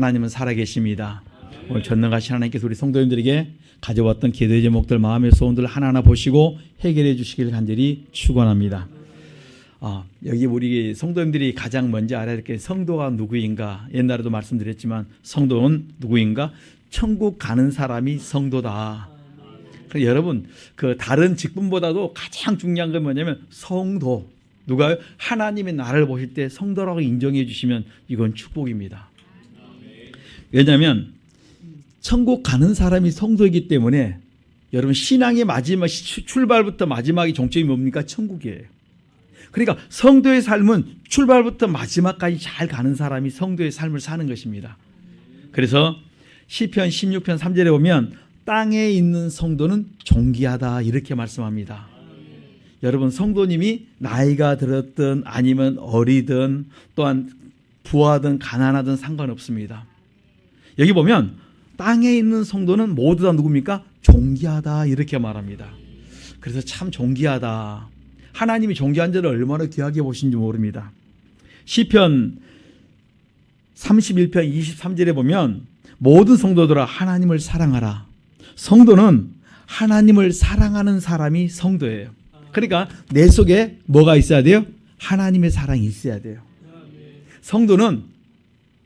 하나님은 살아계십니다. 오늘 전능하신 하나님께서 우리 성도님들에게 가져왔던 기도의 제목들, 마음의 소원들 하나하나 보시고 해결해 주시길 간절히 축원합니다. 여기 우리 성도님들이 가장 먼저 알아야 될 게 성도가 누구인가. 옛날에도 말씀드렸지만 성도는 누구인가? 천국 가는 사람이 성도다. 그래서 여러분 그 다른 직분보다도 가장 중요한 건 뭐냐면 성도. 누가요? 하나님이 나를 보실 때 성도라고 인정해 주시면 이건 축복입니다. 왜냐하면 천국 가는 사람이 성도이기 때문에 여러분 신앙의 마지막 출발부터 마지막이 종점이 뭡니까? 천국이에요. 그러니까 성도의 삶은 출발부터 마지막까지 잘 가는 사람이 성도의 삶을 사는 것입니다. 그래서 시편 16편 3절에 보면 땅에 있는 성도는 존귀하다 이렇게 말씀합니다. 여러분 성도님이 나이가 들었든 아니면 어리든 또한 부하든 가난하든 상관없습니다. 여기 보면 땅에 있는 성도는 모두 다 누굽니까? 존귀하다 이렇게 말합니다. 그래서 참 존귀하다. 하나님이 존귀한 자를 얼마나 귀하게 보신지 모릅니다. 시편 31편 23절에 보면 모든 성도들아 하나님을 사랑하라. 성도는 하나님을 사랑하는 사람이 성도예요. 그러니까 내 속에 뭐가 있어야 돼요? 하나님의 사랑이 있어야 돼요. 성도는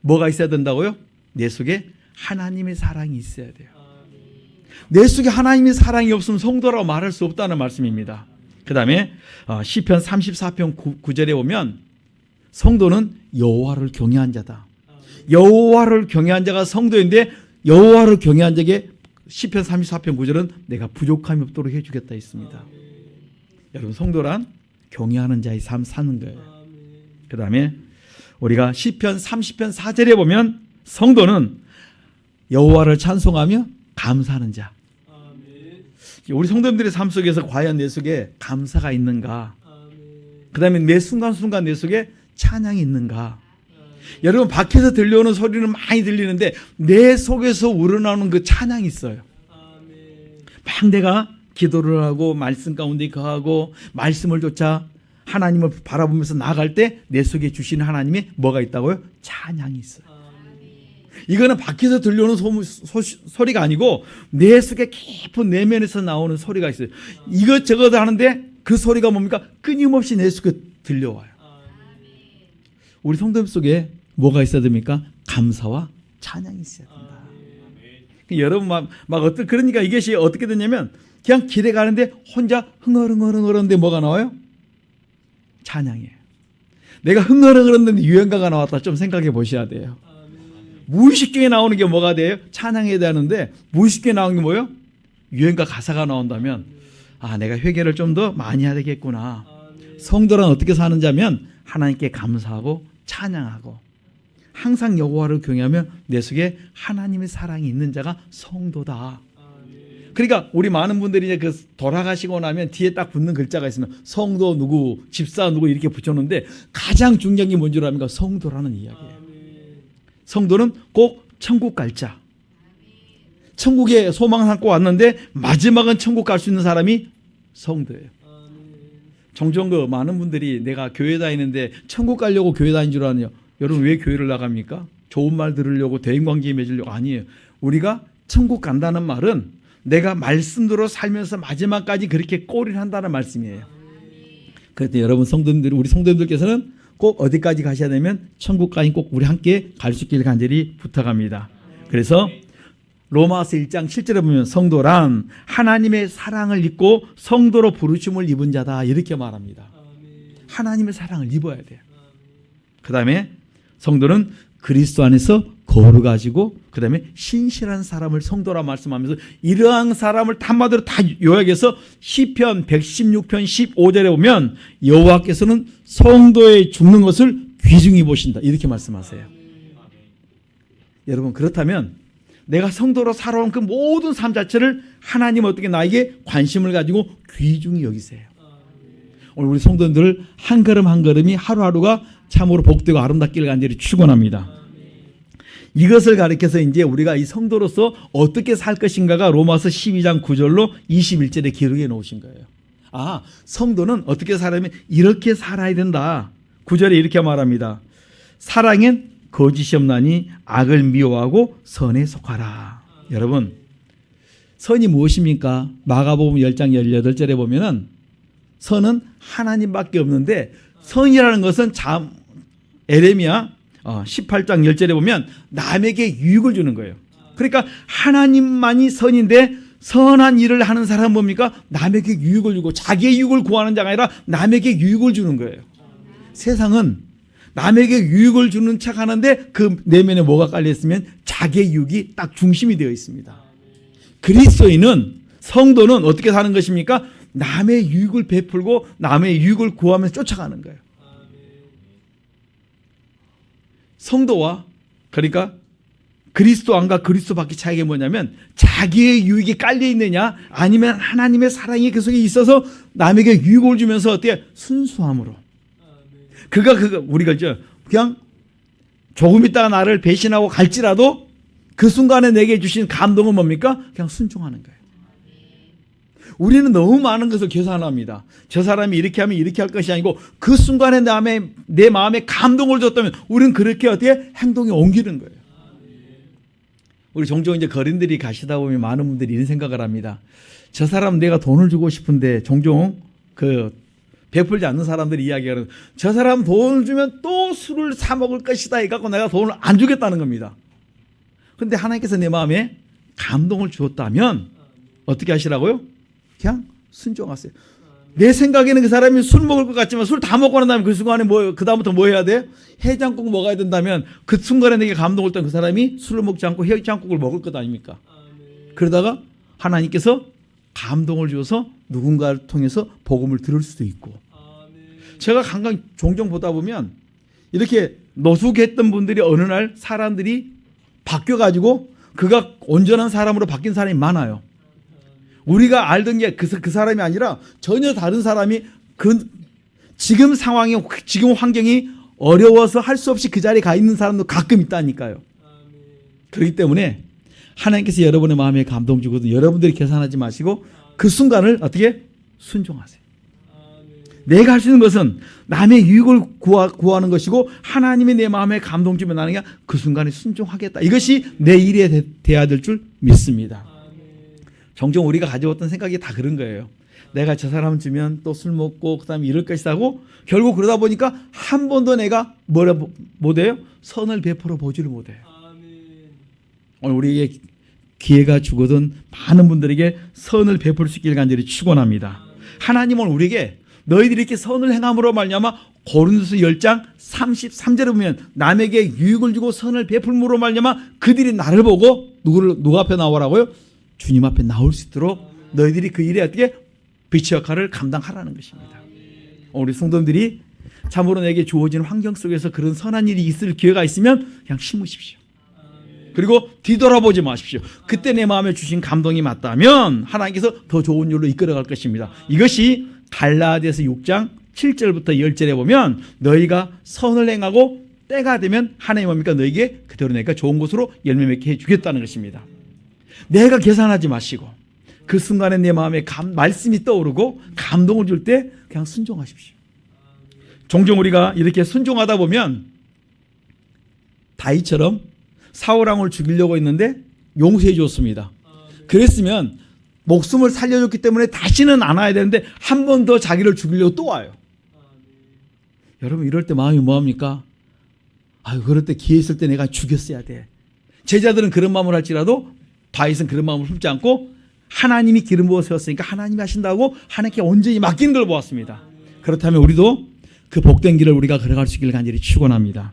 뭐가 있어야 된다고요? 내 속에 하나님의 사랑이 있어야 돼요. 내 속에 하나님의 사랑이 없으면 성도라고 말할 수 없다는 말씀입니다. 그 다음에 시편 34편 9절에 보면 성도는 여호와를 경외한 자다. 여호와를 경외한 자가 성도인데 여호와를 경외한 자에게 시편 34편 9절은 내가 부족함이 없도록 해주겠다 했습니다. 여러분 성도란 경외하는 자의 삶 사는 거예요. 그 다음에 우리가 시편 30편 4절에 보면 성도는 여호와를 찬송하며 감사하는 자. 우리 성도님들의 삶 속에서 과연 내 속에 감사가 있는가? 그 다음에 매 순간순간 내 속에 찬양이 있는가? 여러분 밖에서 들려오는 소리는 많이 들리는데 내 속에서 우러나오는 그 찬양이 있어요. 막 내가 기도를 하고 말씀 가운데 거하고 말씀을 쫓아 하나님을 바라보면서 나아갈 때 내 속에 주신 하나님의 뭐가 있다고요? 찬양이 있어요. 이거는 밖에서 들려오는 소리가 아니고 내 속에 깊은 내면에서 나오는 소리가 있어요. 이것저것 하는데 그 소리가 뭡니까? 끊임없이 내 속에 들려와요. 우리 성도님 속에 뭐가 있어야 됩니까? 감사와 찬양이 있어야 된다. 여러분 그러니까 이것이 어떻게 되냐면 그냥 길에 가는데 혼자 흥얼흥얼흥얼하는데 뭐가 나와요? 찬양이에요. 내가 흥얼흥얼했는데 유행가가 나왔다 좀 생각해 보셔야 돼요. 무의식중에 나오는 게 뭐가 돼요? 찬양해야 되는데 무의식중에 나오는 게 뭐예요? 유행가 가사가 나온다면 내가 회개를 좀 더 많이 해야 되겠구나. 성도란 어떻게 사는 자면 하나님께 감사하고 찬양하고 항상 여호와를 경외하며 내 속에 하나님의 사랑이 있는 자가 성도다. 그러니까 우리 많은 분들이 이제 그 돌아가시고 나면 뒤에 딱 붙는 글자가 있으면 성도 누구, 집사 누구 이렇게 붙였는데 가장 중요한 게 뭔 줄 압니까? 성도라는 이야기예요. 성도는 꼭 천국 갈 자. 천국에 소망을 안고 왔는데 마지막은 천국 갈 수 있는 사람이 성도예요. 종종 그 많은 분들이 내가 교회 다니는데 천국 가려고 교회 다닌 줄 아냐. 여러분 왜 교회를 나갑니까? 좋은 말 들으려고 대인관계 맺으려고 아니에요. 우리가 천국 간다는 말은 내가 말씀대로 살면서 마지막까지 그렇게 꼬리를 한다는 말씀이에요. 그런데 여러분 성도님들, 우리 성도님들께서는 꼭 어디까지 가셔야 되면 천국까지 꼭 우리 함께 갈 수 있기를 간절히 부탁합니다. 그래서 로마서 1장 7절에 보면 성도란 하나님의 사랑을 입고 성도로 부르심을 입은 자다 이렇게 말합니다. 하나님의 사랑을 입어야 돼요. 그 다음에 성도는 그리스도 안에서 거룩하시고 그 다음에 신실한 사람을 성도라 말씀하면서 이러한 사람을 한마디로 다 요약해서 시편 116편 15절에 보면 여호와께서는 성도의 죽는 것을 귀중히 보신다 이렇게 말씀하세요. 여러분 그렇다면 내가 성도로 살아온 그 모든 삶 자체를 하나님은 어떻게 나에게 관심을 가지고 귀중히 여기세요. 오늘 우리 성도님들 한 걸음 한 걸음이 하루하루가 참으로 복되고 아름답기를 간절히 축원합니다. 이것을 가리켜서 이제 우리가 이 성도로서 어떻게 살 것인가가 로마서 12장 9절로 21절에 기록해 놓으신 거예요. 성도는 어떻게 살아면 이렇게 살아야 된다. 9절에 이렇게 말합니다. 사랑엔 거짓이 없나니 악을 미워하고 선에 속하라. 여러분, 선이 무엇입니까? 마가복음 10장 18절에 보면은 선은 하나님밖에 없는데, 선이라는 것은 에레미야 18장 10절에 보면 남에게 유익을 주는 거예요. 그러니까 하나님만이 선인데, 선한 일을 하는 사람은 뭡니까? 남에게 유익을 주고, 자기의 유익을 구하는 자가 아니라 남에게 유익을 주는 거예요. 세상은 남에게 유익을 주는 척 하는데 그 내면에 뭐가 깔려있으면 자기의 유익이 딱 중심이 되어 있습니다. 그리스도인은, 성도는 어떻게 사는 것입니까? 남의 유익을 베풀고 남의 유익을 구하면서 쫓아가는 거예요. 성도와, 그러니까 그리스도 안과 그리스도 밖의 차이가 뭐냐면, 자기의 유익이 깔려 있느냐 아니면 하나님의 사랑이 그 속에 있어서 남에게 유익을 주면서 어떻게 순수함으로, 우리가 그냥 조금 있다가 나를 배신하고 갈지라도 그 순간에 내게 주신 감동은 뭡니까? 그냥 순종하는 거예요. 우리는 너무 많은 것을 계산합니다. 저 사람이 이렇게 하면 이렇게 할 것이 아니고, 그 순간에 내 마음에 감동을 줬다면 우리는 그렇게 어떻게 행동에 옮기는 거예요. 우리 종종 이제 거린들이 가시다 보면 많은 분들이 이런 생각을 합니다. 저 사람 내가 돈을 주고 싶은데, 종종 베풀지 않는 사람들이 이야기하는, 저 사람 돈을 주면 또 술을 사 먹을 것이다 해갖고 내가 돈을 안 주겠다는 겁니다. 그런데 하나님께서 내 마음에 감동을 주었다면 어떻게 하시라고요? 그냥 순종하세요. 내 생각에는 그 사람이 술 먹을 것 같지만 술 다 먹고 난 다음에 그 순간에 그 다음부터 뭐 해야 돼? 해장국 먹어야 된다면 그 순간에 내게 감동을 줬던 그 사람이 술을 먹지 않고 해장국을 먹을 것 아닙니까? 그러다가 하나님께서 감동을 주어서 누군가를 통해서 복음을 들을 수도 있고. 제가 종종 보다 보면 이렇게 노숙했던 분들이 어느 날 사람들이 바뀌어가지고 그가 온전한 사람으로 바뀐 사람이 많아요. 우리가 알던 게 그 사람이 아니라 전혀 다른 사람이 지금 상황이, 지금 환경이 어려워서 할 수 없이 그 자리에 가 있는 사람도 가끔 있다니까요. 그렇기 때문에 하나님께서 여러분의 마음에 감동 주거든 여러분들이 계산하지 마시고 그 순간을 어떻게 순종하세요. 내가 할 수 있는 것은 남의 유익을 구하는 것이고, 하나님이 내 마음에 감동 주면 나는 그 순간에 순종하겠다. 이것이 내 일에 돼야 될 줄 믿습니다. 종종 우리가 가져왔던 생각이 다 그런 거예요. 내가 저 사람 주면 또 술 먹고 그다음에 이럴 것이다 하고, 결국 그러다 보니까 한 번도 내가 못해요? 선을 베풀어 보지를 못해요. 오늘 우리에게 기회가 주거든 많은 분들에게 선을 베풀 수 있기를 간절히 축원합니다. 하나님은 우리에게 너희들이 이렇게 선을 행함으로 말미암아, 고린도서 10장 33절에 보면 남에게 유익을 주고 선을 베풀므로 말미암아 그들이 나를 보고 누구 앞에 나오라고요? 주님 앞에 나올 수 있도록 너희들이 그 일에 어떻게 빛의 역할을 감당하라는 것입니다. 우리 성도님들이 참으로 내게 주어진 환경 속에서 그런 선한 일이 있을 기회가 있으면 그냥 심으십시오. 그리고 뒤돌아보지 마십시오. 그때 내 마음에 주신 감동이 맞다면 하나님께서 더 좋은 일로 이끌어갈 것입니다. 이것이 갈라디아서 6장 7절부터 10절에 보면, 너희가 선을 행하고 때가 되면 하나님 뭡니까? 너희에게 그대로 내가 좋은 곳으로 열매 맺게 해주겠다는 것입니다. 내가 계산하지 마시고 그 순간에 내 마음에 말씀이 떠오르고 감동을 줄 때 그냥 순종하십시오. 종종 우리가 이렇게 순종하다 보면 다윗처럼 사울왕을 죽이려고 했는데 용서해 줬습니다. 그랬으면 목숨을 살려줬기 때문에 다시는 안 와야 되는데 한 번 더 자기를 죽이려고 또 와요. 여러분, 이럴 때 마음이 뭐합니까? 그럴 때 기회 있을 때 내가 죽였어야 돼. 제자들은 그런 마음을 할지라도 다윗은 그런 마음을 품지 않고 하나님이 기름 부어 세웠으니까 하나님이 하신다고 하나님께 온전히 맡기는 걸 보았습니다. 그렇다면 우리도 그 복된 길을 우리가 걸어갈 수 있기를 간절히 축원합니다.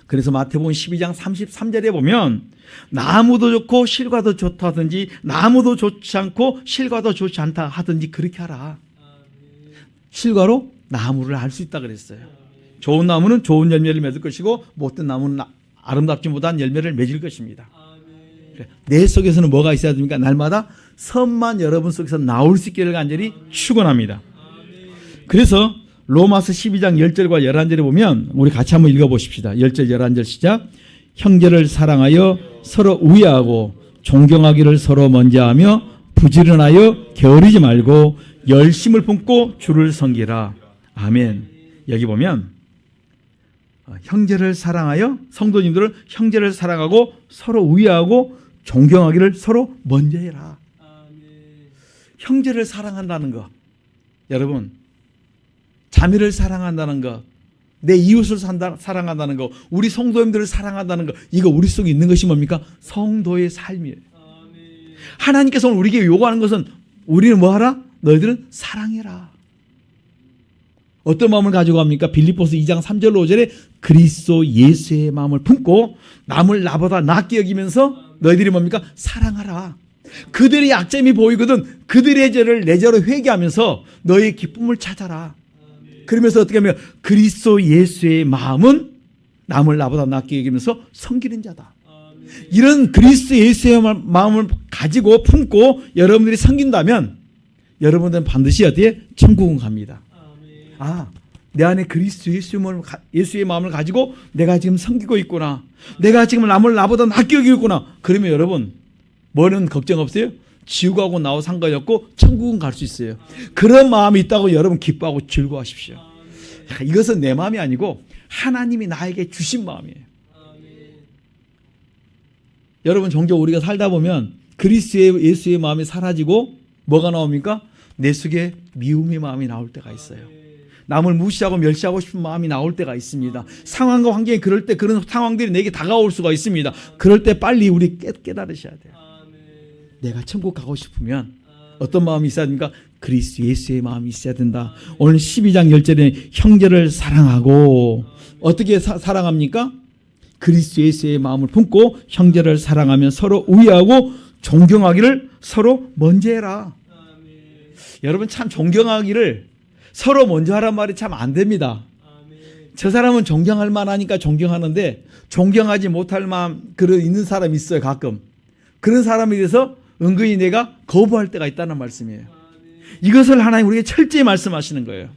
그래서 마태복음 12장 33절에 보면, 나무도 좋고 실과도 좋다 하든지 나무도 좋지 않고 실과도 좋지 않다 하든지 그렇게 하라. 실과로 나무를 알 수 있다 그랬어요. 좋은 나무는 좋은 열매를 맺을 것이고 못된 나무는 아름답지 못한 열매를 맺을 것입니다. 내 속에서는 뭐가 있어야 됩니까? 날마다 선만 여러분 속에서 나올 수 있기를 간절히 축원합니다. 그래서 로마서 12장 10절과 11절에 보면 우리 같이 한번 읽어보십시다. 10절 11절 시작. 형제를 사랑하여 서로 우애하고 존경하기를 서로 먼저 하며 부지런하여 게으르지 말고 열심을 품고 주를 섬기라. 아멘. 여기 보면 형제를 사랑하여 성도님들은 형제를 사랑하고 서로 우애하고 존경하기를 서로 먼저 해라. 형제를 사랑한다는 거, 여러분, 자매를 사랑한다는 거, 내 이웃을 사랑한다는 거, 우리 성도님들을 사랑한다는 거, 이거 우리 속에 있는 것이 뭡니까? 성도의 삶이에요. 하나님께서 우리에게 요구하는 것은 우리는 뭐 하라? 너희들은 사랑해라. 어떤 마음을 가지고 합니까? 빌립보서 2장 3절 5절에 그리스도 예수의 마음을 품고 남을 나보다 낫게 여기면서 너희들이 뭡니까? 사랑하라. 그들의 약점이 보이거든 그들의 죄를 내 죄로 회개하면서 너의 기쁨을 찾아라. 그러면서 어떻게 하면 그리스도 예수의 마음은 남을 나보다 낫게 여기면서 섬기는 자다. 이런 그리스도 예수의 마음을 가지고 품고 여러분들이 섬긴다면 여러분들은 반드시 어디에? 천국은 갑니다. 내 안에 그리스도 예수의 마음을 가지고 내가 지금 섬기고 있구나. 내가 지금 남을 나보다 낫게 여기고 있구나. 그러면 여러분 뭐는 걱정 없어요? 지옥하고 나와 상관이 없고 천국은 갈 수 있어요. 그런 마음이 있다고 여러분 기뻐하고 즐거워하십시오. 이것은 내 마음이 아니고 하나님이 나에게 주신 마음이에요. 여러분 종종 우리가 살다 보면 그리스도의 예수의 마음이 사라지고 뭐가 나옵니까? 내 속에 미움의 마음이 나올 때가 있어요. 남을 무시하고 멸시하고 싶은 마음이 나올 때가 있습니다. 상황과 환경이 그럴 때 그런 상황들이 내게 다가올 수가 있습니다. 그럴 때 빨리 우리 깨달으셔야 돼요. 내가 천국 가고 싶으면 어떤 마음이 있어야 됩니까? 그리스도 예수의 마음이 있어야 된다. 오늘 12장 10절에 형제를 사랑하고 어떻게 사랑합니까? 그리스도 예수의 마음을 품고 형제를 사랑하며 서로 우애하고 존경하기를 서로 먼저 해라. 여러분 참 존경하기를 서로 먼저 하란 말이 참 안 됩니다. 저 사람은 존경할 만하니까 존경하는데 존경하지 못할 마음 그런 있는 사람이 있어요. 가끔 그런 사람에 대해서 은근히 내가 거부할 때가 있다는 말씀이에요. 이것을 하나님 우리에게 철저히 말씀하시는 거예요.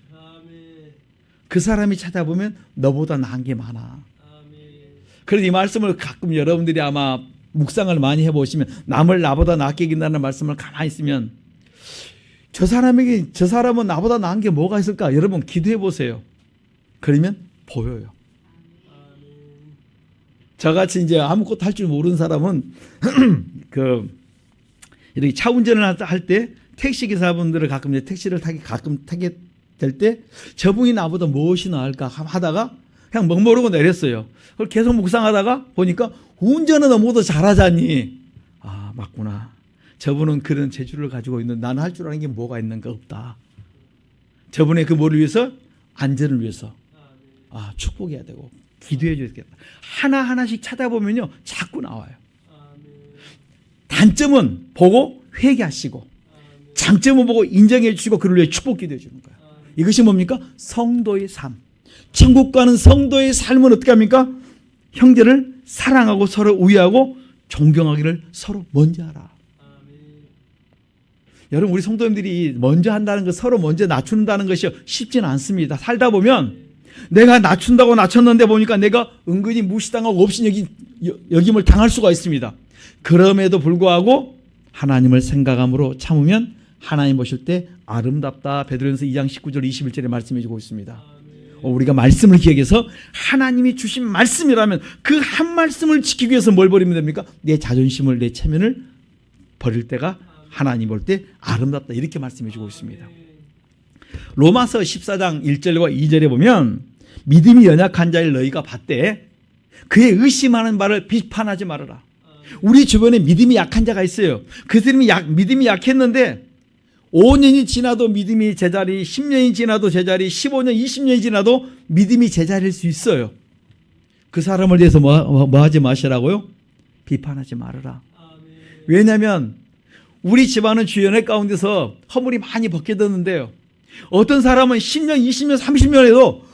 그 사람이 찾아보면 너보다 나은 게 많아. 그래서 이 말씀을 가끔 여러분들이 아마 묵상을 많이 해보시면 남을 나보다 낫게 이긴다는 말씀을 가만히 있으면 저 사람은 나보다 나은 게 뭐가 있을까? 여러분 기도해 보세요. 그러면 보여요. 저같이 이제 아무것도 할 줄 모르는 사람은 이렇게 차 운전을 할 때 택시 기사분들을 가끔 이제 택시를 타게 될 때 저분이 나보다 무엇이 나을까 하다가 그냥 멋모르고 내렸어요. 그걸 계속 묵상하다가 보니까 운전은 너무도 잘하자니 맞구나. 저분은 그런 재주를 가지고 있는 나는 할 줄 아는 게 뭐가 있는가 없다. 저분의 그 뭐를 위해서? 안전을 위해서. 축복해야 되고 기도해 줘야 되겠다. 하나하나씩 찾아보면요 자꾸 나와요. 단점은 보고 회개하시고 장점은 보고 인정해 주시고 그를 위해 축복 기도해 주는 거예요. 이것이 뭡니까? 성도의 삶. 천국 가는 성도의 삶은 어떻게 합니까? 형제를 사랑하고 서로 우애하고 존경하기를 서로 먼저 하라. 여러분 우리 성도님들이 먼저 한다는 것 서로 먼저 낮춘다는 것이 쉽지는 않습니다. 살다 보면 내가 낮춘다고 낮췄는데 보니까 내가 은근히 무시당하고 없이 여김을 당할 수가 있습니다. 그럼에도 불구하고 하나님을 생각함으로 참으면 하나님 보실 때 아름답다. 베드로전서 2장 19절 21절에 말씀해 주고 있습니다. 우리가 말씀을 기억해서 하나님이 주신 말씀이라면 그 한 말씀을 지키기 위해서 뭘 버리면 됩니까? 내 자존심을 내 체면을 버릴 때가 하나님 볼 때 아름답다. 이렇게 말씀해 주고 있습니다. 로마서 14장 1절과 2절에 보면 믿음이 연약한 자를 너희가 봤되 그의 의심하는 바를 비판하지 말아라. 우리 주변에 믿음이 약한 자가 있어요. 그 사람이 믿음이 약했는데 5년이 지나도 믿음이 제자리, 10년이 지나도 제자리, 15년, 20년이 지나도 믿음이 제자리일 수 있어요. 그 사람을 대해서 뭐 하지 마시라고요? 비판하지 말아라. 왜냐하면 우리 집안은 주연회 가운데서 허물이 많이 벗겨졌는데요. 어떤 사람은 10년, 20년, 30년 에도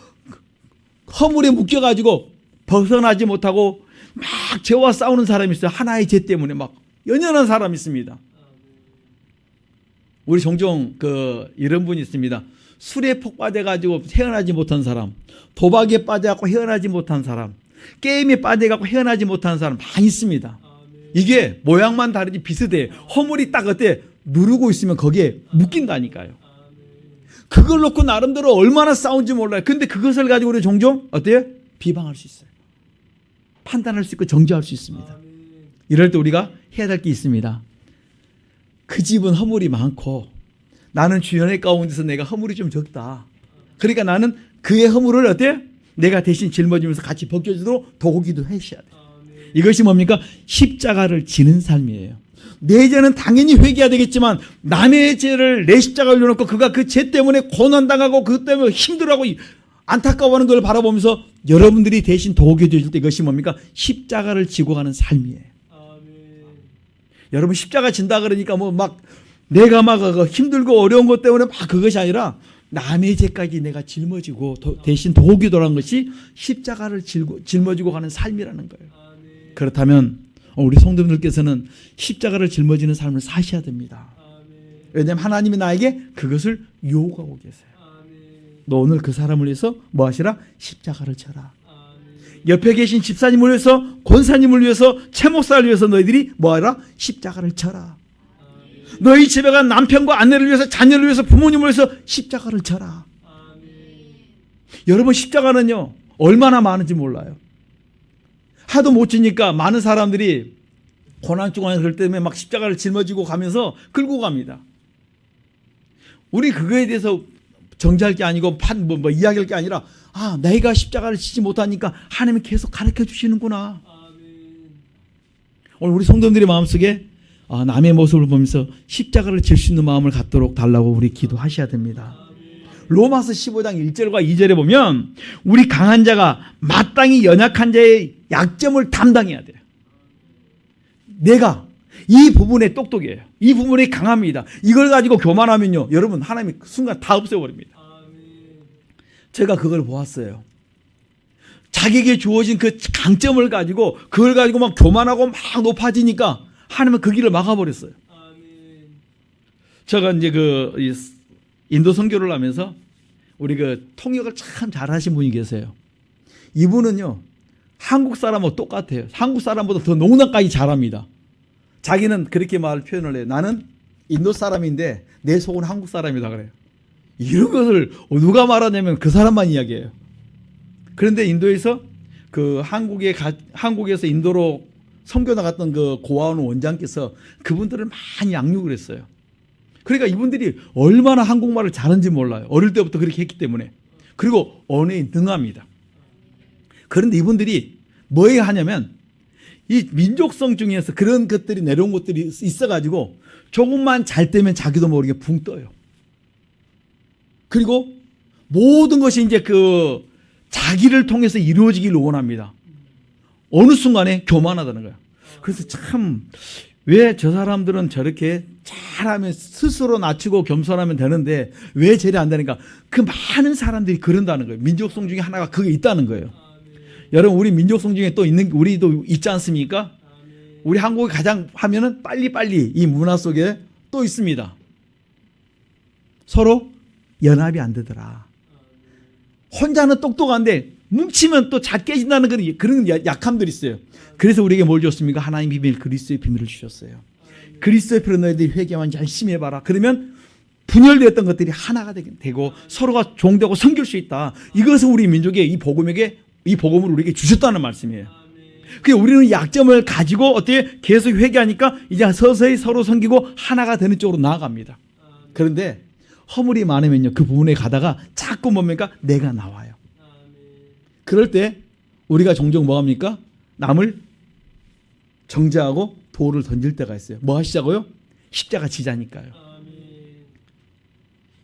허물에 묶여가지고 벗어나지 못하고 막 죄와 싸우는 사람이 있어요. 하나의 죄 때문에 막 연연한 사람이 있습니다. 우리 종종 이런 분이 있습니다. 술에 폭 빠져가지고 헤어나지 못한 사람, 도박에 빠져갖고 헤어나지 못한 사람, 게임에 빠져갖고 헤어나지 못한 사람 많이 있습니다. 이게 모양만 다르지 비슷해요. 허물이 딱 그때 누르고 있으면 거기에 묶인다니까요. 그걸 놓고 나름대로 얼마나 싸운지 몰라요. 근데 그것을 가지고 우리 종종 어때요? 비방할 수 있어요. 판단할 수 있고 정죄할 수 있습니다. 이럴 때 우리가 해야 될 게 있습니다. 그 집은 허물이 많고 나는 주연의 가운데서 내가 허물이 좀 적다. 그러니까 나는 그의 허물을 어때? 내가 대신 짊어지면서 같이 벗겨주도록 도우기도 하셔야 돼요. 이것이 뭡니까? 십자가를 지는 삶이에요. 내 죄는 당연히 회개해야 되겠지만 남의 죄를 내 십자가에 올려놓고 그가 그 죄 때문에 고난당하고 그것 때문에 힘들어하고 안타까워하는 걸 바라보면서 여러분들이 대신 도우게 되실 때 이것이 뭡니까? 십자가를 지고 가는 삶이에요. 여러분 십자가 진다 그러니까 뭐 막 내가 막 힘들고 어려운 것 때문에 막 그것이 아니라 남의 죄까지 내가 짊어지고 대신 도우기도라는 것이 십자가를 짊어지고 가는 삶이라는 거예요. 그렇다면 우리 성도님들께서는 십자가를 짊어지는 삶을 사셔야 됩니다. 왜냐하면 하나님이 나에게 그것을 요구하고 계세요. 너 오늘 그 사람을 위해서 뭐 하시라? 십자가를 져라. 옆에 계신 집사님을 위해서, 권사님을 위해서, 채목사를 위해서 너희들이 뭐 하라? 십자가를 져라. 너희 집에 간 남편과 아내를 위해서, 자녀를 위해서, 부모님을 위해서 십자가를 져라. 여러분 십자가는요 얼마나 많은지 몰라요. 하도 못 지니까 많은 사람들이 고난 중간에 그럴 때문에 막 십자가를 짊어지고 가면서 끌고 갑니다. 우리 그거에 대해서 정지할 게 아니고 이야기할 게 아니라 내가 십자가를 지지 못하니까 하나님이 계속 가르쳐 주시는구나. 오늘 우리 성도님들의 마음속에 남의 모습을 보면서 십자가를 질 수 있는 마음을 갖도록 달라고 우리 기도하셔야 됩니다. 로마서 15장 1절과 2절에 보면 우리 강한 자가 마땅히 연약한 자의 약점을 담당해야 돼요. 내가 이 부분에 똑똑해요. 이 부분에 강합니다. 이걸 가지고 교만하면요 여러분 하나님이 순간 다 없애버립니다. 제가 그걸 보았어요. 자기에게 주어진 그 강점을 가지고 그걸 가지고 막 교만하고 막 높아지니까 하나님은 그 길을 막아버렸어요. 제가 이제 인도 선교를 하면서 우리 통역을 참 잘하신 분이 계세요. 이분은요 한국 사람하고 똑같아요. 한국 사람보다 더 농담까지 잘합니다. 자기는 그렇게 표현을 해요. 나는 인도 사람인데 내 속은 한국 사람이다 그래요. 이런 것을 누가 말하냐면 그 사람만 이야기해요. 그런데 인도에서 한국에서 인도로 선교 나갔던 그 고아원 원장께서 그분들을 많이 양육을 했어요. 그러니까 이분들이 얼마나 한국말을 잘하는지 몰라요. 어릴 때부터 그렇게 했기 때문에. 그리고 언어에 능합니다. 그런데 이분들이 뭐 하냐면 이 민족성 중에서 그런 것들이 내려온 것들이 있어가지고 조금만 잘 때면 자기도 모르게 붕 떠요. 그리고 모든 것이 이제 자기를 통해서 이루어지기를 원합니다. 어느 순간에 교만하다는 거예요. 그래서 참 왜 저 사람들은 저렇게 잘하면 스스로 낮추고 겸손하면 되는데 왜 저리 안 되는가? 그 많은 사람들이 그런다는 거예요. 민족성 중에 하나가 그게 있다는 거예요. 여러분 우리 민족성 중에 또 우리도 있지 않습니까? 우리 한국이 가장 하면은 빨리빨리 이 문화 속에 또 있습니다. 서로 연합이 안 되더라. 혼자는 똑똑한데 뭉치면 또 잘 깨진다는 그런 약함들이 있어요. 그래서 우리에게 뭘 줬습니까? 하나님 비밀, 그리스도의 비밀을 주셨어요. 그리스도의 피로 너희들이 회개만 열심히 해봐라. 그러면 분열되었던 것들이 하나가 되고 서로가 종되고 섬길 수 있다. 이것은 우리 민족의 이 복음을 우리에게 주셨다는 말씀이에요. 그래서 우리는 약점을 가지고 어떻게 계속 회개하니까 이제 서서히 서로 섬기고 하나가 되는 쪽으로 나아갑니다. 그런데 허물이 많으면요 그 부분에 가다가 자꾸 뭡니까? 내가 나와요. 그럴 때 우리가 종종 뭐 합니까? 남을 정죄하고 돌을 던질 때가 있어요. 뭐 하시자고요? 십자가 지자니까요.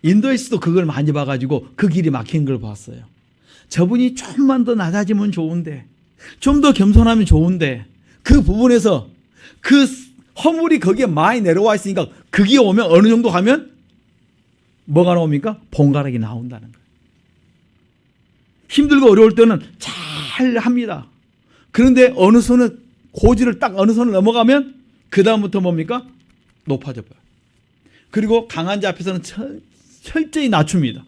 인도에서도 그걸 많이 봐가지고 그 길이 막힌 걸 봤어요. 저분이 좀만 더 낮아지면 좋은데, 좀 더 겸손하면 좋은데, 그 부분에서 그 허물이 거기에 많이 내려와 있으니까 그게 오면 어느 정도 가면 뭐가 나옵니까? 번가락이 나온다는 거예요. 힘들고 어려울 때는 잘 합니다. 그런데 어느 선을 고지를 딱 어느 선을 넘어가면 그 다음부터 뭡니까? 높아져 버려요. 그리고 강한 자 앞에서는 철저히 낮춥니다.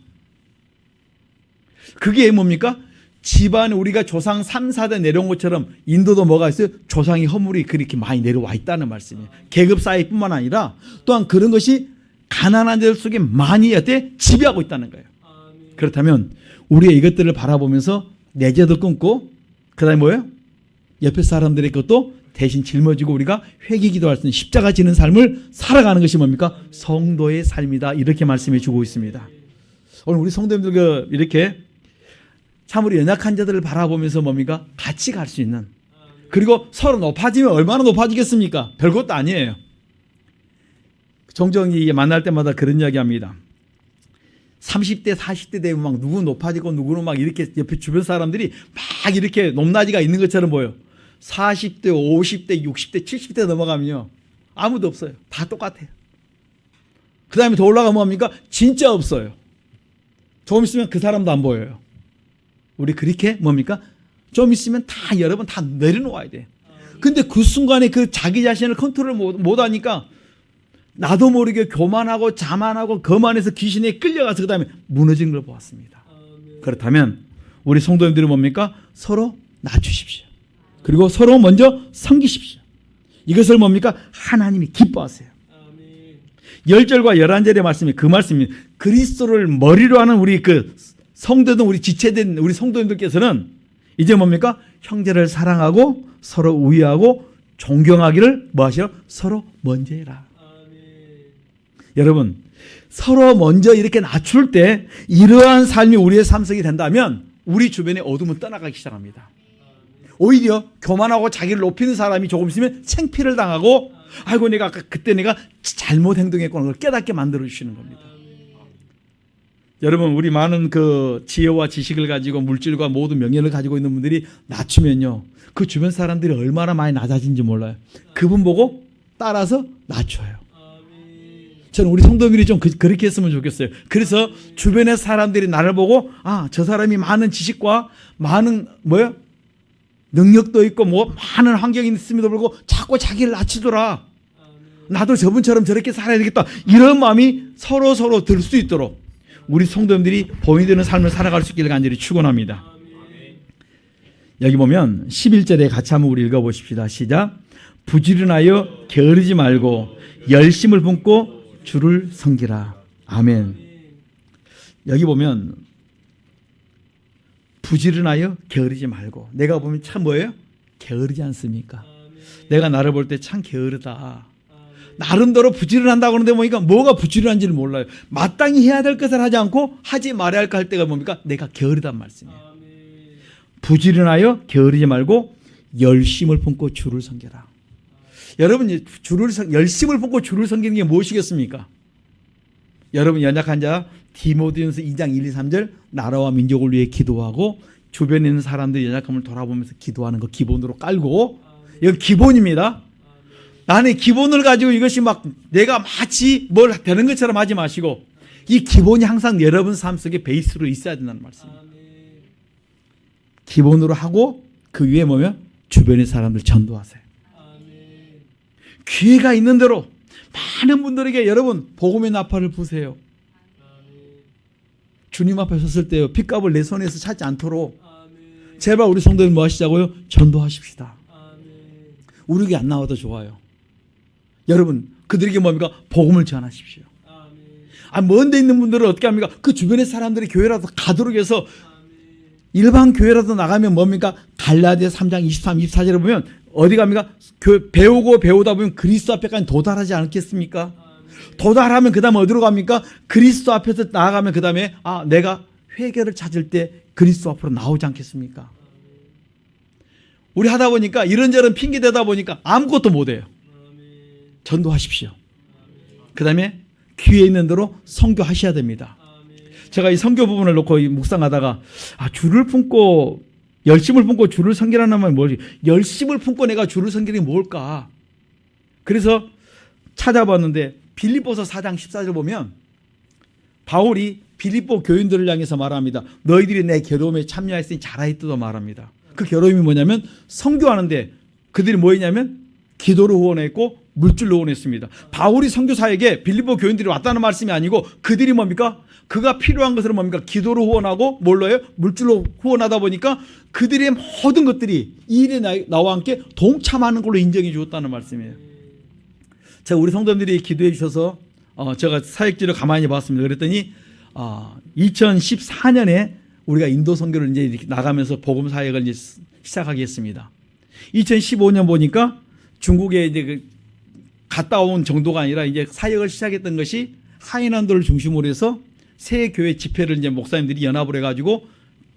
그게 뭡니까? 집안에 우리가 조상 3, 4대 내려온 것처럼 인도도 뭐가 있어요? 조상의 허물이 그렇게 많이 내려와 있다는 말씀이에요. 계급 사이뿐만 아니라 또한 그런 것이 가난한 자들 속에 많이 지배하고 있다는 거예요. 그렇다면 우리가 이것들을 바라보면서 내 죄도 끊고 그다음에 뭐예요? 옆에 사람들의 것도 대신 짊어지고 우리가 회개 기도할 수 있는 십자가 지는 삶을 살아가는 것이 뭡니까? 성도의 삶이다. 이렇게 말씀해 주고 있습니다. 오늘 우리 성도님들 이렇게 참으로 연약한 자들을 바라보면서 뭡니까? 같이 갈 수 있는, 그리고 서로 높아지면 얼마나 높아지겠습니까? 별것도 아니에요. 종종 만날 때마다 그런 이야기 합니다. 30대 40대 되면 막 누구 높아지고 누구는 막 이렇게 옆에 주변 사람들이 막 이렇게 높낮이가 있는 것처럼 보여. 40대 50대 60대 70대 넘어가면요 아무도 없어요. 다 똑같아요. 그 다음에 더 올라가면 뭡니까? 진짜 없어요. 조금 있으면 그 사람도 안 보여요. 우리 그렇게 뭡니까? 좀 있으면 다 여러분 다 내려놓아야 돼. 근데 그 순간에 그 자기 자신을 컨트롤 못 하니까 나도 모르게 교만하고 자만하고 거만해서 귀신에 끌려가서 그 다음에 무너지는 걸 보았습니다. 그렇다면 우리 성도님들은 뭡니까? 서로 낮추십시오. 그리고 서로 먼저 섬기십시오. 이것을 뭡니까? 하나님이 기뻐하세요. 10절과 11절의 말씀이 그 말씀입니다. 그리스도를 머리로 하는 우리 그 성도든 우리 지체된 우리 성도님들께서는 이제 뭡니까? 형제를 사랑하고 서로 우애하고 존경하기를 뭐 하시라? 서로 먼저 해라. 여러분, 서로 먼저 이렇게 낮출 때 이러한 삶이 우리의 삶 속에 된다면 우리 주변의 어둠은 떠나가기 시작합니다. 오히려 교만하고 자기를 높이는 사람이 조금 있으면 창피를 당하고 아이고 내가 그때 내가 잘못 행동했구나 그걸 깨닫게 만들어 주시는 겁니다. 여러분, 우리 많은 그 지혜와 지식을 가지고 물질과 모든 명예를 가지고 있는 분들이 낮추면요 그 주변 사람들이 얼마나 많이 낮아진지 몰라요. 그분 보고 따라서 낮춰요. 저는 우리 성도들이 좀 그렇게 했으면 좋겠어요. 그래서 주변의 사람들이 나를 보고 아, 저 사람이 많은 지식과 많은 뭐요? 능력도 있고 뭐 많은 환경이 있음에도 불구하고 자꾸 자기를 낮추더라. 나도 저분처럼 저렇게 살아야 되겠다. 이런 마음이 서로 들 수 있도록 우리 성도님들이 본이 되는 삶을 살아갈 수 있기를 간절히 축원합니다. 여기 보면 11절에 같이 한번 우리 읽어보십시다. 시작. 부지런하여 게으르지 말고 열심을 품고 주를 섬기라. 아멘. 여기 보면 부지런하여 게으르지 말고, 내가 보면 참 뭐예요? 게으르지 않습니까? 내가 나를 볼 때 참 게으르다. 나름대로 부지런한다고 하는데 보니까 뭐가 부지런한지를 몰라요. 마땅히 해야 될 것을 하지 않고 하지 말아야 할 때가 뭡니까? 내가 게으르단 말씀이에요. 부지런하여 게으르지 말고 열심을 품고 주를 섬겨라. 여러분, 열심을 품고 주를 섬기는 게 무엇이겠습니까? 여러분, 연약한 자 디모데전서 2장 1, 2, 3절 나라와 민족을 위해 기도하고 주변에 있는 사람들의 연약함을 돌아보면서 기도하는 거 기본으로 깔고, 이거 기본입니다. 나는 기본을 가지고 이것이 막 내가 마치 뭘 되는 것처럼 하지 마시고 이 기본이 항상 여러분 삶 속에 베이스로 있어야 된다는 말씀입니다. 기본으로 하고 그 위에 뭐면 주변의 사람들 전도하세요. 기회가 있는 대로 많은 분들에게 여러분 복음의 나팔을 부세요. 주님 앞에 섰을 때요 핏값을 내 손에서 찾지 않도록 제발 우리 성도님 뭐 하시자고요? 전도하십시다. 우르게 안 나와도 좋아요. 여러분, 그들에게 뭡니까? 복음을 전하십시오. 먼 데 있는 분들은 어떻게 합니까? 그 주변의 사람들이 교회라도 가도록 해서 일반 교회라도 나가면 뭡니까? 갈라디아 3장 23, 24절에 보면 어디 갑니까? 배우고 배우다 보면 그리스도 앞에까지 도달하지 않겠습니까? 도달하면 그 다음에 어디로 갑니까? 그리스도 앞에서 나아가면 그 다음에 내가 회개를 찾을 때 그리스도 앞으로 나오지 않겠습니까? 우리 하다 보니까 이런저런 핑계 대다 보니까 아무것도 못해요. 전도하십시오. 그 다음에 기회 있는 대로 선교하셔야 됩니다. 제가 이 선교 부분을 놓고 묵상하다가 주를 품고 열심을 품고 주를 섬기라는 말이 뭐지? 열심을 품고 내가 주를 섬기는 게 뭘까? 그래서 찾아봤는데 빌립보서 4장 14절 보면 바울이 빌립보 교인들을 향해서 말합니다. 너희들이 내 괴로움에 참여했으니 잘하였다 말합니다. 그 괴로움이 뭐냐면 선교하는데 그들이 뭐였냐면 기도로 후원했고 물질로 후원했습니다. 바울이 선교사에게 빌립보 교인들이 왔다는 말씀이 아니고 그들이 뭡니까? 그가 필요한 것을 뭡니까? 기도로 후원하고 뭘로 해요? 물질로 후원하다 보니까 그들의 모든 것들이 이 일에 나와 함께 동참하는 걸로 인정해 주었다는 말씀이에요. 제가 우리 성도님들이 기도해 주셔서 제가 사역지를 가만히 봤습니다. 그랬더니 2014년에 우리가 인도 선교를 이제 이렇게 나가면서 복음 사역을 이제 시작하겠습니다. 2015년 보니까 중국에 이제 갔다 온 정도가 아니라 이제 사역을 시작했던 것이 하이난도를 중심으로 해서 새 교회 집회를 이제 목사님들이 연합을 해가지고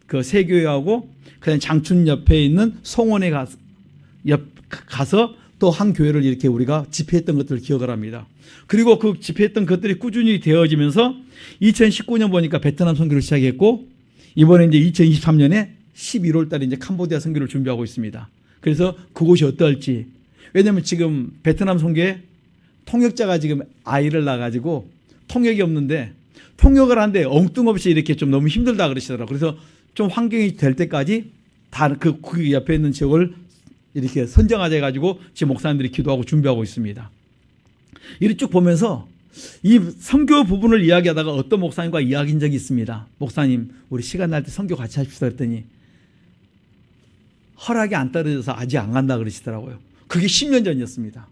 그 새 교회하고 그냥 장춘 옆에 있는 송원에 가서 또 한 교회를 이렇게 우리가 집회했던 것들을 기억을 합니다. 그리고 그 집회했던 것들이 꾸준히 되어지면서 2019년 보니까 베트남 선교를 시작했고 이번에 이제 2023년에 11월 달에 이제 캄보디아 선교를 준비하고 있습니다. 그래서 그곳이 어떨지. 왜냐하면 지금 베트남 선교에 통역자가 지금 아이를 낳아가지고 통역이 없는데 통역을 하는데 엉뚱없이 이렇게 좀 너무 힘들다 그러시더라고요. 그래서 좀 환경이 될 때까지 다 그 옆에 있는 지역을 이렇게 선정하자 해가지고 지금 목사님들이 기도하고 준비하고 있습니다. 이를 쭉 보면서 이 선교 부분을 이야기하다가 어떤 목사님과 이야기한 적이 있습니다. 목사님, 우리 시간 날 때 선교 같이 하십시다 그랬더니 허락이 안 떨어져서 아직 안 간다 그러시더라고요. 그게 10년 전이었습니다.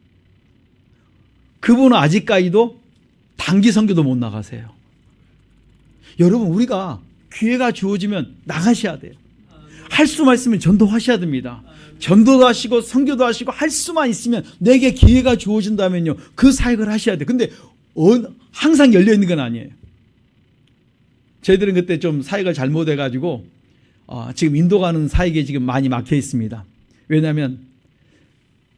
그분은 아직까지도 단기 선교도 못 나가세요. 여러분, 우리가 기회가 주어지면 나가셔야 돼요. 할 수만 있으면 전도하셔야 됩니다. 전도도 하시고 선교도 하시고 할 수만 있으면 내게 기회가 주어진다면요, 그 사역을 하셔야 돼요. 근데 항상 열려있는 건 아니에요. 저희들은 그때 좀 사역을 잘못해가지고 지금 인도 가는 사역에 지금 많이 막혀 있습니다. 왜냐하면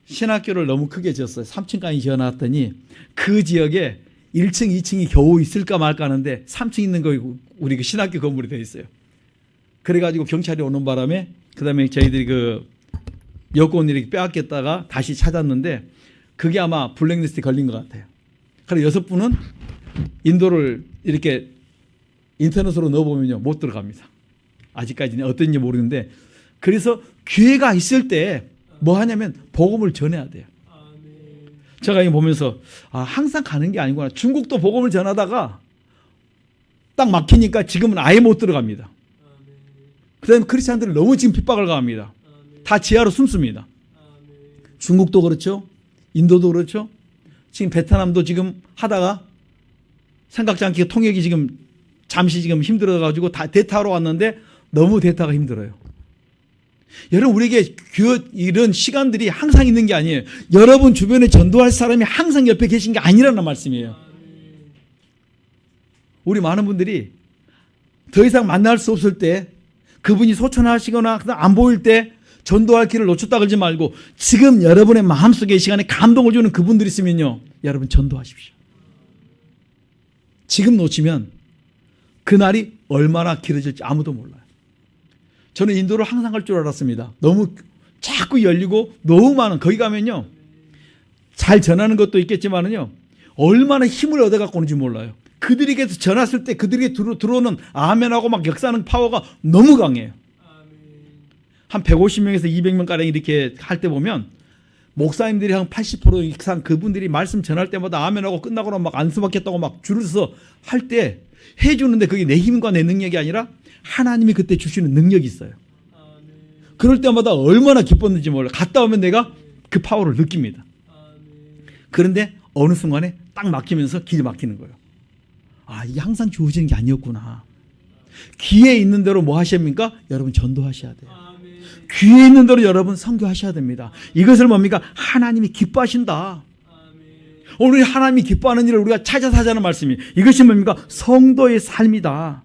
신학교를 너무 크게 지었어요. 3층까지 지어놨더니 그 지역에 1층, 2층이 겨우 있을까 말까 하는데 3층 있는 거 우리 그 신학교 건물이 되어 있어요. 그래가지고 경찰이 오는 바람에 그 다음에 저희들이 그 여권을 이렇게 빼앗겼다가 다시 찾았는데 그게 아마 블랙리스트에 걸린 것 같아요. 그래서 6분은 인도를 이렇게 인터넷으로 넣어보면요, 못 들어갑니다. 아직까지는 어떤지 모르는데, 그래서 기회가 있을 때 뭐 하냐면 복음을 전해야 돼요. 제가 이거 보면서 항상 가는 게 아니구나. 중국도 복음을 전하다가 딱 막히니까 지금은 아예 못 들어갑니다. 그 다음에 크리스찬들을 너무 지금 핍박을 가합니다. 다 지하로 숨습니다. 중국도 그렇죠. 인도도 그렇죠. 지금 베트남도 지금 하다가 생각지 않게 통역이 지금 잠시 지금 힘들어가지고 다 대타하러 왔는데 너무 대타가 힘들어요. 여러분, 우리에게 이런 시간들이 항상 있는 게 아니에요. 여러분 주변에 전도할 사람이 항상 옆에 계신 게 아니라는 말씀이에요. 우리 많은 분들이 더 이상 만날 수 없을 때, 그분이 소천하시거나 안 보일 때 전도할 길을 놓쳤다 그러지 말고 지금 여러분의 마음속에 이 시간에 감동을 주는 그분들이 있으면요, 여러분 전도하십시오. 지금 놓치면 그날이 얼마나 길어질지 아무도 몰라요. 저는 인도를 항상 갈 줄 알았습니다. 너무 자꾸 열리고 너무 많은, 거기 가면요 잘 전하는 것도 있겠지만은요 얼마나 힘을 얻어갖고 오는지 몰라요. 그들에게서 전했을 때 그들에게 들어오는 아멘하고 막 역사하는 파워가 너무 강해요. 한 150명에서 200명가량 이렇게 할 때 보면 목사님들이 한 80% 이상 그분들이 말씀 전할 때마다 아멘하고 끝나고는 막 안수 받겠다고 막 줄을 서 할 때 해주는데 그게 내 힘과 내 능력이 아니라 하나님이 그때 주시는 능력이 있어요. 그럴 때마다 얼마나 기뻤는지 몰라요. 갔다 오면 내가 그 파워를 느낍니다. 그런데 어느 순간에 딱 막히면서 길이 막히는 거예요. 이게 항상 주어지는 게 아니었구나. 기회 있는 대로 뭐 하셔야 합니까? 여러분 전도하셔야 돼요. 기회 있는 대로 여러분 선교하셔야 됩니다. 이것을 뭡니까? 하나님이 기뻐하신다. 오늘 하나님이 기뻐하는 일을 우리가 찾아서 하자는 말씀이, 이것이 뭡니까? 성도의 삶이다.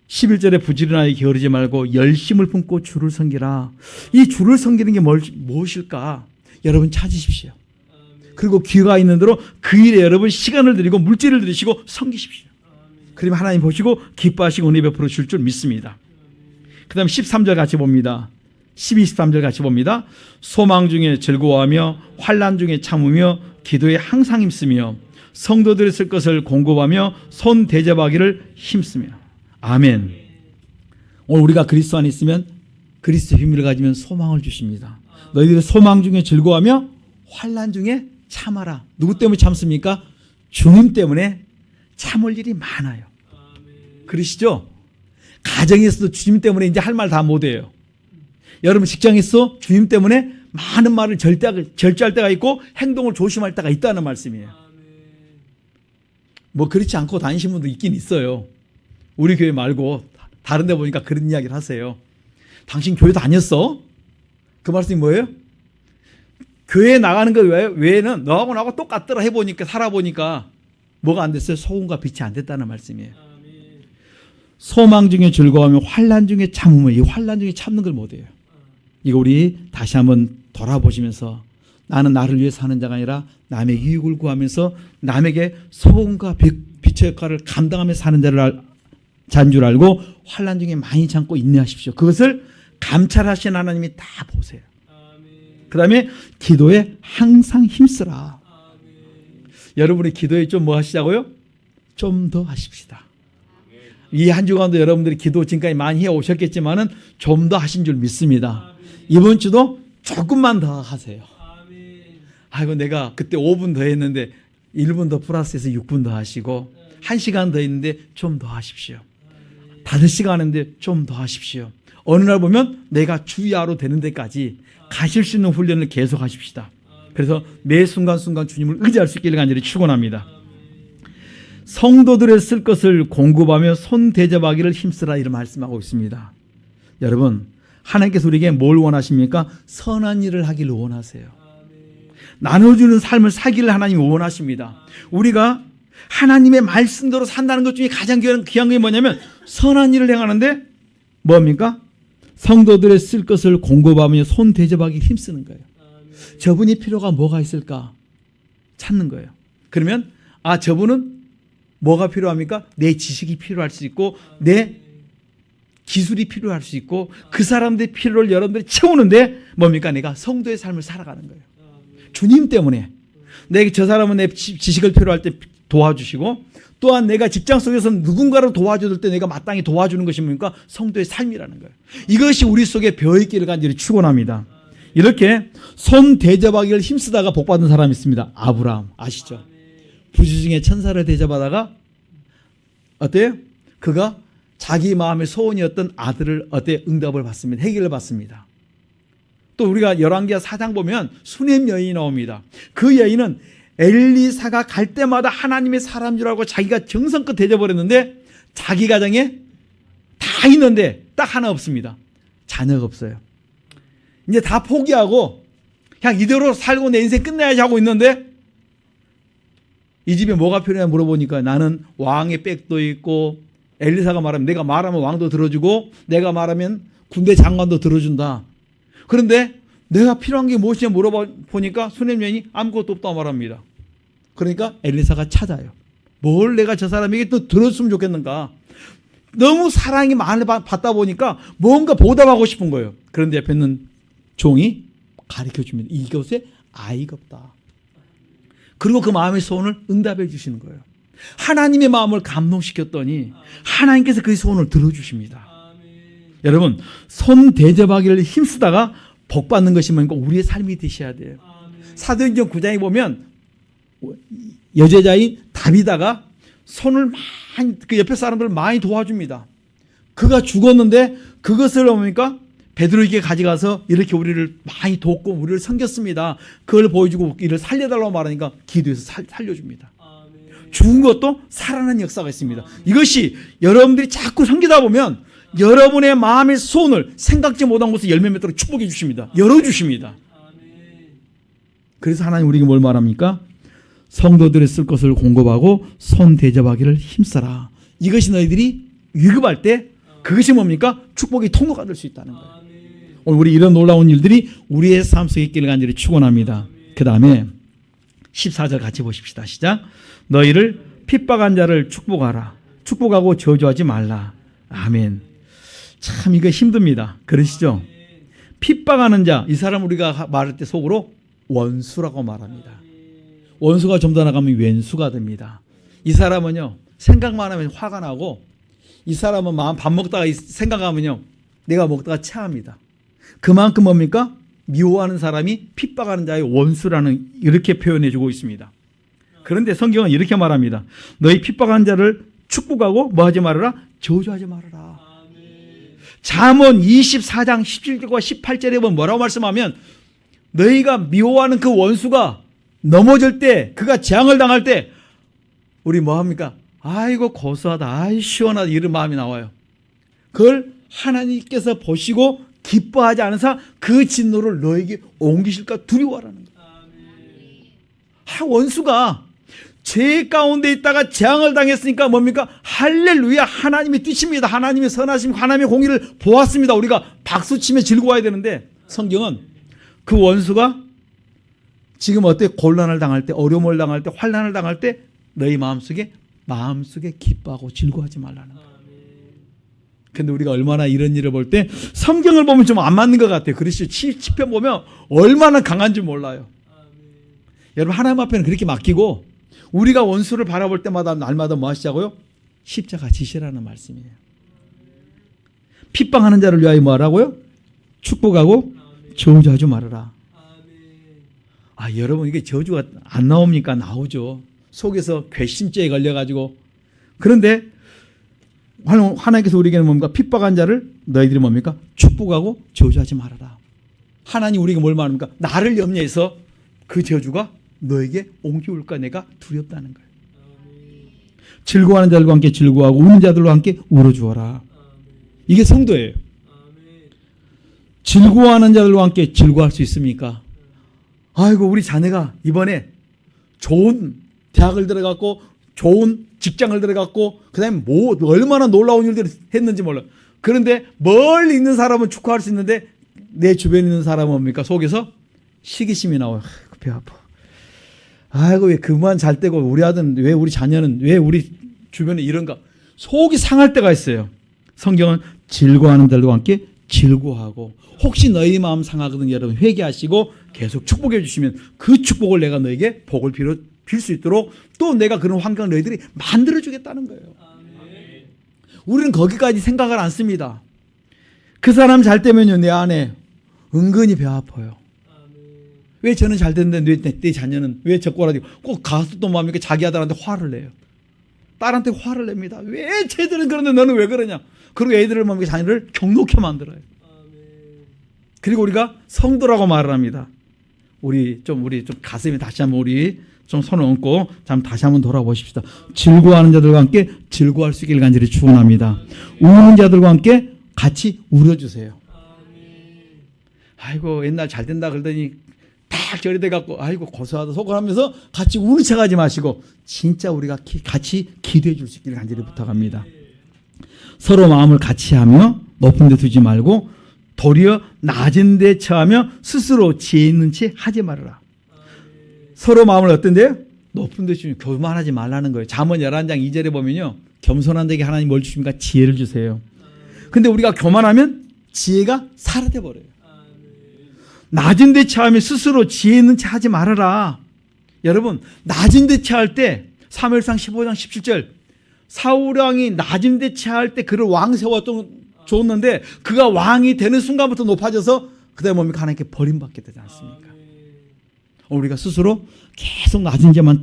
11절에 부지런하게 게으르지 말고 열심을 품고 주를 섬기라. 이 주를 섬기는 게 무엇일까? 여러분 찾으십시오. 그리고 기회가 있는 대로 그 일에 여러분 시간을 들이고 물질을 들이시고 섬기십시오. 그러면 하나님 보시고 기뻐하시고 은혜 베풀어 줄 줄 믿습니다. 그 다음 13절 같이 봅니다. 12, 13절 같이 봅니다. 소망 중에 즐거워하며 환난 중에 참으며 기도에 항상 힘쓰며 성도들이 쓸 것을 공급하며 손 대접하기를 힘쓰며. 아멘. 오늘 우리가 그리스도 안에 있으면 그리스도의 비밀을 가지면 소망을 주십니다. 너희들이 소망 중에 즐거워하며 환난 중에 참아라. 누구 때문에 참습니까? 주님 때문에 참을 일이 많아요. 그러시죠? 가정에서도 주님 때문에 이제 할 말 다 못해요. 여러분 직장에서 주님 때문에 많은 말을 절제할 때가 있고 행동을 조심할 때가 있다는 말씀이에요. 뭐 그렇지 않고 다니시는 분도 있긴 있어요. 우리 교회 말고 다른 데 보니까 그런 이야기를 하세요. 당신 교회 다녔어? 그 말씀이 뭐예요? 교회 나가는 것 외에는 너하고 나하고 똑같더라 해보니까 살아보니까 뭐가 안 됐어요? 소금과 빛이 안 됐다는 말씀이에요. 소망 중에 즐거워하며 환난 중에 참으면 이 환난 중에 참는 걸 못해요. 이거 우리 다시 한번 돌아보시면서 나는 나를 위해 사는 자가 아니라 남의 유익을 구하면서 남에게 소금과 빛의 역할을 감당하며 사는 자인 줄 알고 환난 중에 많이 참고 인내하십시오. 그것을 감찰하신 하나님이 다 보세요. 그 다음에 기도에 항상 힘쓰라. 여러분이 기도에 좀 뭐 하시자고요? 좀 더 하십시다. 이 한 주간도 여러분들이 기도 지금까지 많이 해오셨겠지만은 좀 더 하신 줄 믿습니다. 이번 주도 조금만 더 하세요. 아이고 내가 그때 5분 더 했는데 1분 더 플러스해서 6분 더 하시고 1시간 더 했는데 좀 더 하십시오. 5시간 했는데 좀 더 하십시오. 어느 날 보면 내가 주야로 되는 데까지 가실 수 있는 훈련을 계속 하십시다. 그래서 매 순간순간 주님을 의지할 수 있기를 간절히 축원합니다. 성도들의 쓸 것을 공급하며 손 대접하기를 힘쓰라 이런 말씀하고 있습니다. 여러분 하나님께서 우리에게 뭘 원하십니까? 선한 일을 하기를 원하세요. 나눠주는 삶을 살기를 하나님이 원하십니다. 우리가 하나님의 말씀대로 산다는 것 중에 가장 귀한 게 뭐냐면 선한 일을 행하는데 뭡니까? 성도들의 쓸 것을 공급하며 손 대접하기 힘쓰는 거예요. 저분이 필요가 뭐가 있을까? 찾는 거예요. 그러면 저분은 뭐가 필요합니까? 내 지식이 필요할 수 있고 내 기술이 필요할 수 있고 그 사람들의 필요를 여러분들이 채우는데 뭡니까? 내가 성도의 삶을 살아가는 거예요. 주님 때문에 저 사람은 내 지식을 필요할 때 도와주시고 또한 내가 직장 속에서 누군가를 도와줄 때 내가 마땅히 도와주는 것이 뭡니까? 성도의 삶이라는 거예요. 이것이 우리 속에 배어있기를 간절히 축원합니다. 이렇게 손 대접하기를 힘쓰다가 복받은 사람이 있습니다. 아브라함 아시죠? 부지중에 천사를 대접하다가 어때요? 그가 자기 마음의 소원이었던 아들을 응답을 받습니다. 해결을 받습니다. 또 우리가 열왕기하 4장 보면 수넴 여인이 나옵니다. 그 여인은 엘리사가 갈 때마다 하나님의 사람인 줄 알고 자기가 정성껏 대접을 했는데 자기 가정에 다 있는데 딱 하나 없습니다. 자녀가 없어요. 이제 다 포기하고 그냥 이대로 살고 내 인생 끝내야지 하고 있는데 이 집에 뭐가 필요하냐 물어보니까 나는 왕의 백도 있고 엘리사가 말하면 내가 말하면 왕도 들어주고 내가 말하면 군대 장관도 들어준다. 그런데 내가 필요한 게 무엇이냐 물어보니까 수넴 여인이 아무것도 없다고 말합니다. 그러니까 엘리사가 찾아요. 뭘 내가 저 사람에게 또 들었으면 좋겠는가. 너무 사랑이 많이 받다 보니까 뭔가 보답하고 싶은 거예요. 그런데 옆에 있는 종이 가르쳐줍니다. 이것에 아이가 없다. 그리고 그 마음의 소원을 응답해 주시는 거예요. 하나님의 마음을 감동시켰더니 하나님께서 그 소원을 들어주십니다. 여러분 손 대접하기를 힘쓰다가 복받는 것이 뭔가 우리의 삶이 되셔야 돼요. 사도행전 9장에 보면 여제자인 다비다가 손을 많이 그 옆에 사람들을 많이 도와줍니다. 그가 죽었는데 그것을 뭡니까? 베드로에게 가져가서 이렇게 우리를 많이 돕고 우리를 섬겼습니다. 그걸 보여주고 이를 살려달라고 말하니까 기도해서 살려줍니다. 죽은 것도 살아나는 역사가 있습니다. 이것이 여러분들이 자꾸 섬기다 보면 여러분의 마음의 소원을 생각지 못한 곳에 열매 맺도록 축복해 주십니다. 열어주십니다. 그래서 하나님 우리에게 뭘 말합니까? 성도들이 쓸 것을 공급하고 손 대접하기를 힘써라. 이것이 너희들이 위급할 때 그것이 뭡니까? 축복의 통로가 될 수 있다는 거예요. 오늘 우리 이런 놀라운 일들이 우리의 삶 속에 있기를 간절히 축원합니다. 그 다음에 14절 같이 보십시다. 시작. 너희를 핍박한 자를 축복하라. 축복하고 저주하지 말라. 아멘. 참 이거 힘듭니다. 그러시죠? 핍박하는 자, 이 사람 우리가 말할 때 속으로 원수라고 말합니다. 원수가 좀 더 나가면 왼수가 됩니다. 이 사람은요 생각만 하면 화가 나고 이 사람은 밥 먹다가 생각하면요 내가 먹다가 체합니다. 그만큼 뭡니까? 미워하는 사람이 핍박하는 자의 원수라는 이렇게 표현해 주고 있습니다. 그런데 성경은 이렇게 말합니다. 너희 핍박한 자를 축복하고 뭐 하지 말아라? 저주하지 말아라. 잠언 24장 17절과 18절에 보면 뭐라고 말씀하면 너희가 미워하는 그 원수가 넘어질 때 그가 재앙을 당할 때 우리 뭐 합니까? 아이고 고소하다, 아이 시원하다 이런 마음이 나와요. 그걸 하나님께서 보시고 기뻐하지 않으사 그 진노를 너에게 옮기실까 두려워하라는 거예요. 원수가 죄 가운데 있다가 재앙을 당했으니까 뭡니까? 할렐루야, 하나님의 뜻입니다. 하나님의 선하심, 하나님의 공의를 보았습니다. 우리가 박수치며 즐거워야 되는데 성경은 그 원수가 지금 어때? 곤란을 당할 때, 어려움을 당할 때, 환난을 당할 때 너희 마음속에 기뻐하고 즐거워하지 말라는 거예요. 근데 우리가 얼마나 이런 일을 볼 때 성경을 보면 좀 안 맞는 것 같아요. 그렇죠. 시편 보면 얼마나 강한지 몰라요. 여러분, 하나님 앞에는 그렇게 맡기고 우리가 원수를 바라볼 때마다 날마다 뭐 하시자고요? 십자가 지시라는 말씀이에요. 핍박하는 자를 위하여 뭐 하라고요? 축복하고 저주하지 말아라. 여러분, 이게 저주가 안 나옵니까? 나오죠. 속에서 괘씸죄에 걸려가지고. 그런데 하나님께서 우리에게는 뭡니까? 핍박한 자를 너희들이 뭡니까? 축복하고 저주하지 말아라. 하나님 우리에게 뭘 말합니까? 나를 염려해서 그 저주가 너에게 옮겨올까 내가 두렵다는 거예요. 즐거워하는 자들과 함께 즐거워하고 우는 자들과 함께 울어주어라. 이게 성도예요. 즐거워하는 자들과 함께 즐거워할 수 있습니까? 아이고, 우리 자녀가 이번에 좋은 대학을 들어갔고 좋은 직장을 들어갔고 그다음에 뭐 얼마나 놀라운 일들을 했는지 몰라요. 그런데 멀리 있는 사람은 축하할 수 있는데 내 주변에 있는 사람은 뭡니까? 속에서 시기심이 나와요. 배 아파. 아이고, 왜 그만 잘 때고 우리 아들은, 왜 우리 자녀는, 왜 우리 주변에 이런가. 속이 상할 때가 있어요. 성경은 즐거워하는 자들과 함께 즐거워하고, 혹시 너희 마음 상하거든 여러분 회개하시고 계속 축복해 주시면 그 축복을 내가 너에게 복을 빌 수 있도록 또 내가 그런 환경을 너희들이 만들어 주겠다는 거예요. 우리는 거기까지 생각을 안 씁니다. 그 사람 잘 되면요, 내 안에 은근히 배 아파요. 왜 저는 잘 됐는데 왜 내 자녀는 왜 적고라지고 꼭 가서 또 뭡니까? 자기 아들한테 화를 내요. 딸한테 화를 냅니다. 왜 쟤들은 그러는데 너는 왜 그러냐? 그리고 애들을 뭡니까? 자녀를 경록해 만들어요. 그리고 우리가 성도라고 말을 합니다. 우리 좀 가슴에 다시 한번 우리 좀 손을 얹고 다시 한번 돌아보십시다. 즐거워하는 자들과 함께 즐거워할 수 있기를 간절히 축원합니다. 우는 자들과 함께 같이 울어주세요. 아이고, 옛날 잘 된다 그러더니 딱 저리 돼갖고 아이고 고소하다 속을 하면서 같이 우는 척하지 마시고 진짜 우리가 같이 기도해 줄 수 있기를 간절히 부탁합니다. 서로 마음을 같이 하며 높은 데 두지 말고 도리어 낮은 데 처하며 스스로 지혜 있는 채 하지 말아라. 서로 마음을 어떤데요? 높은 데 주면 교만하지 말라는 거예요. 잠언 11장 2절에 보면요, 겸손한 자에게 하나님 뭘 주십니까? 지혜를 주세요. 근데 우리가 교만하면 지혜가 사라져 버려요. 낮은 데 처하며 스스로 지혜 있는 채 하지 말아라. 여러분, 낮은 데 처할 때 사무엘상 15장 17절 사울왕이 낮은 데 처할 때 그를 왕 세웠는데 그가 왕이 되는 순간부터 높아져서 그다음에 뭡니까? 하나님께 버림받게 되지 않습니까? 우리가 스스로 계속 낮은 데만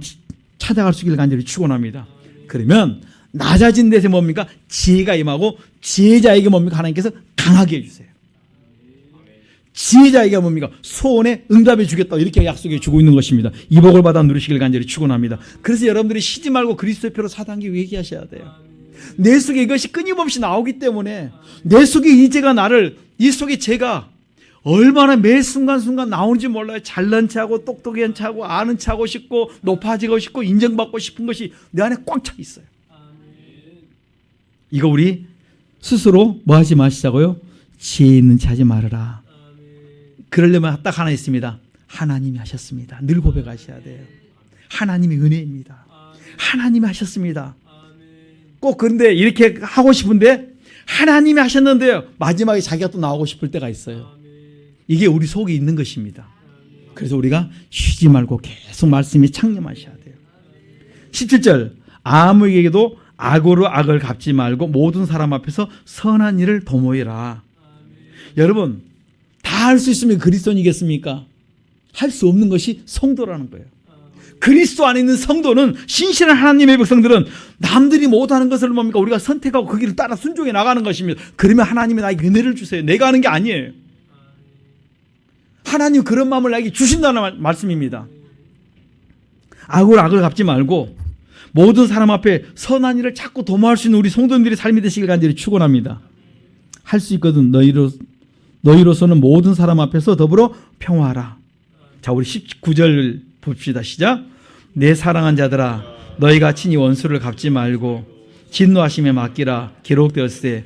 찾아갈 수 있기를 간절히 축원합니다. 그러면 낮아진 데서 뭡니까? 지혜가 임하고 지혜자에게 뭡니까? 하나님께서 강하게 해주세요. 지혜자에게 뭡니까? 소원에 응답해 주겠다 이렇게 약속해 주고 있는 것입니다. 이 복을 받아 누리시길 간절히 축원합니다. 그래서 여러분들이 쉬지 말고 그리스도의 표로 사단기 회개하셔야 돼요. 내 속에 이것이 끊임없이 나오기 때문에 내 속에 이제가 나를 이 속에 제가 얼마나 매 순간순간 나오는지 몰라요. 잘난 체하고 똑똑한 체하고 아는 체하고 싶고 높아지고 싶고 인정받고 싶은 것이 내 안에 꽉 차 있어요. 이거 우리 스스로 뭐 하지 마시자고요? 지혜 있는 체 하지 말아라. 그러려면 딱 하나 있습니다. 하나님이 하셨습니다. 늘 고백하셔야 돼요. 하나님의 은혜입니다. 하나님이 하셨습니다. 꼭 그런데 이렇게 하고 싶은데 하나님이 하셨는데요, 마지막에 자기가 또 나오고 싶을 때가 있어요. 이게 우리 속에 있는 것입니다. 그래서 우리가 쉬지 말고 계속 말씀에 창념하셔야 돼요. 17절 아무에게도 악으로 악을 갚지 말고 모든 사람 앞에서 선한 일을 도모해라. 여러분, 다 할 수 있으면 그리스도인이겠습니까? 할 수 없는 것이 성도라는 거예요. 그리스도 안에 있는 성도는, 신실한 하나님의 백성들은 남들이 못하는 것을 뭡니까? 우리가 선택하고 그 길을 따라 순종해 나가는 것입니다. 그러면 하나님이 나에게 은혜를 주세요. 내가 하는 게 아니에요. 하나님 그런 마음을 나에게 주신다는 말씀입니다. 악으로 악을 갚지 말고 모든 사람 앞에 선한 일을 자꾸 도모할 수 있는 우리 성도님들의 삶이 되시길 간절히 축원합니다. 할 수 있거든. 너희로서는 모든 사람 앞에서 더불어 평화하라. 자, 우리 19절 봅시다. 시작. 내 사랑한 자들아, 너희가 친히 원수를 갚지 말고 진노하심에 맡기라. 기록되었으되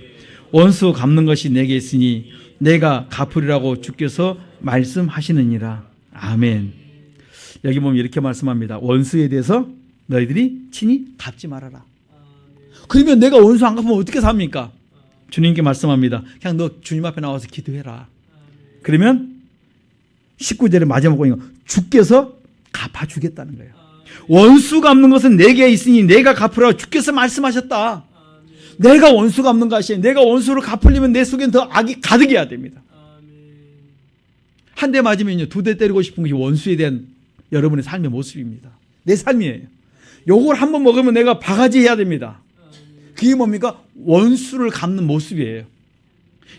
원수 갚는 것이 내게 있으니 내가 갚으리라고 주께서 말씀하시느니라. 아멘. 여기 보면 이렇게 말씀합니다. 원수에 대해서 너희들이 친히 갚지 말아라. 그러면 내가 원수 안 갚으면 어떻게 삽니까? 주님께 말씀합니다. 그냥 너 주님 앞에 나와서 기도해라. 그러면 19절에 마지막 보니까 주께서 갚아주겠다는 거예요. 원수 갚는 것은 내게 있으니 내가 갚으라고 주께서 말씀하셨다. 내가 원수 갚는 것이, 내가 원수를 갚으려면 내 속엔 더 악이 가득해야 됩니다. 한 대 맞으면요, 두 대 때리고 싶은 것이 원수에 대한 여러분의 삶의 모습입니다. 내 삶이에요. 요걸 한번 먹으면 내가 바가지 해야 됩니다. 그게 뭡니까? 원수를 갚는 모습이에요.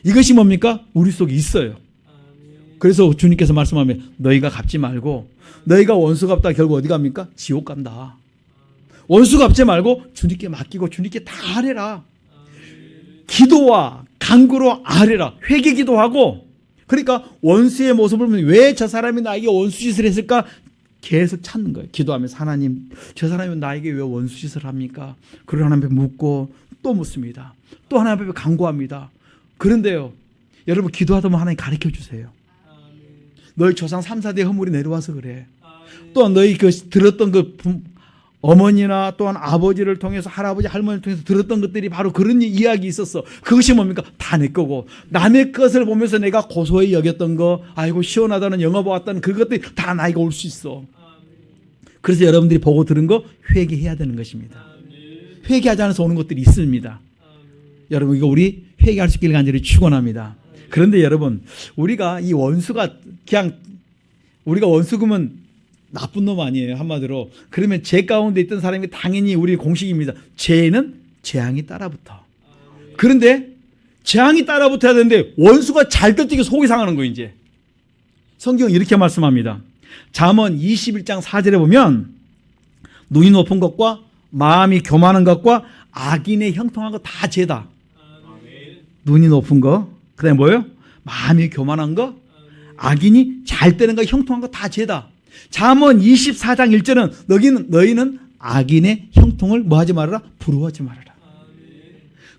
이것이 뭡니까? 우리 속에 있어요. 그래서 주님께서 말씀하면 너희가 갚지 말고, 너희가 원수 갚다 결국 어디 갑니까? 지옥 간다. 원수 갚지 말고 주님께 맡기고 주님께 다 아뢰라. 기도와 간구로 아뢰라. 회개 기도하고. 그러니까 원수의 모습을 보면 왜 저 사람이 나에게 원수짓을 했을까? 계속 찾는 거예요. 기도하면서 하나님, 저 사람이 나에게 왜 원수짓을 합니까? 그걸 하나님 앞에 묻고 또 묻습니다. 또 하나님 앞에 간구합니다. 그런데요, 여러분 기도하다 보면 하나님 가르쳐 주세요. 너희 조상 3, 4대 허물이 내려와서 그래. 또한 너희 그 들었던 그 어머니나 또한 아버지를 통해서 할아버지 할머니를 통해서 들었던 것들이 바로 그런 이야기 있었어. 그것이 뭡니까? 다 내 거고 남의 것을 보면서 내가 고소히 여겼던 거, 아이고 시원하다는 영화 보았다는 그것들이 다 나에게 올 수 있어. 그래서 여러분들이 보고 들은 거 회개해야 되는 것입니다. 회개하지 않아서 오는 것들이 있습니다. 여러분 이거 우리 회개할 수 있기를 간절히 축원합니다. 그런데 여러분 우리가 이 원수가 그냥 우리가 원수 그러면 나쁜 놈 아니에요. 한마디로. 그러면 죄 가운데 있던 사람이 당연히 우리 공식입니다. 죄는 재앙이 따라붙어. 그런데 재앙이 따라붙어야 되는데 원수가 잘 떨어지게 속이 상하는 거예요. 이제 성경은 이렇게 말씀합니다. 잠언 21장 4절에 보면 눈이 높은 것과 마음이 교만한 것과 악인의 형통한 거 다 죄다. 눈이 높은 거, 그 다음에 뭐예요? 마음이 교만한 거, 악인이 잘 되는 거, 형통한 거 다 죄다. 잠언 24장 1절은 너희는 악인의 형통을 뭐하지 말아라? 부러워하지 말아라.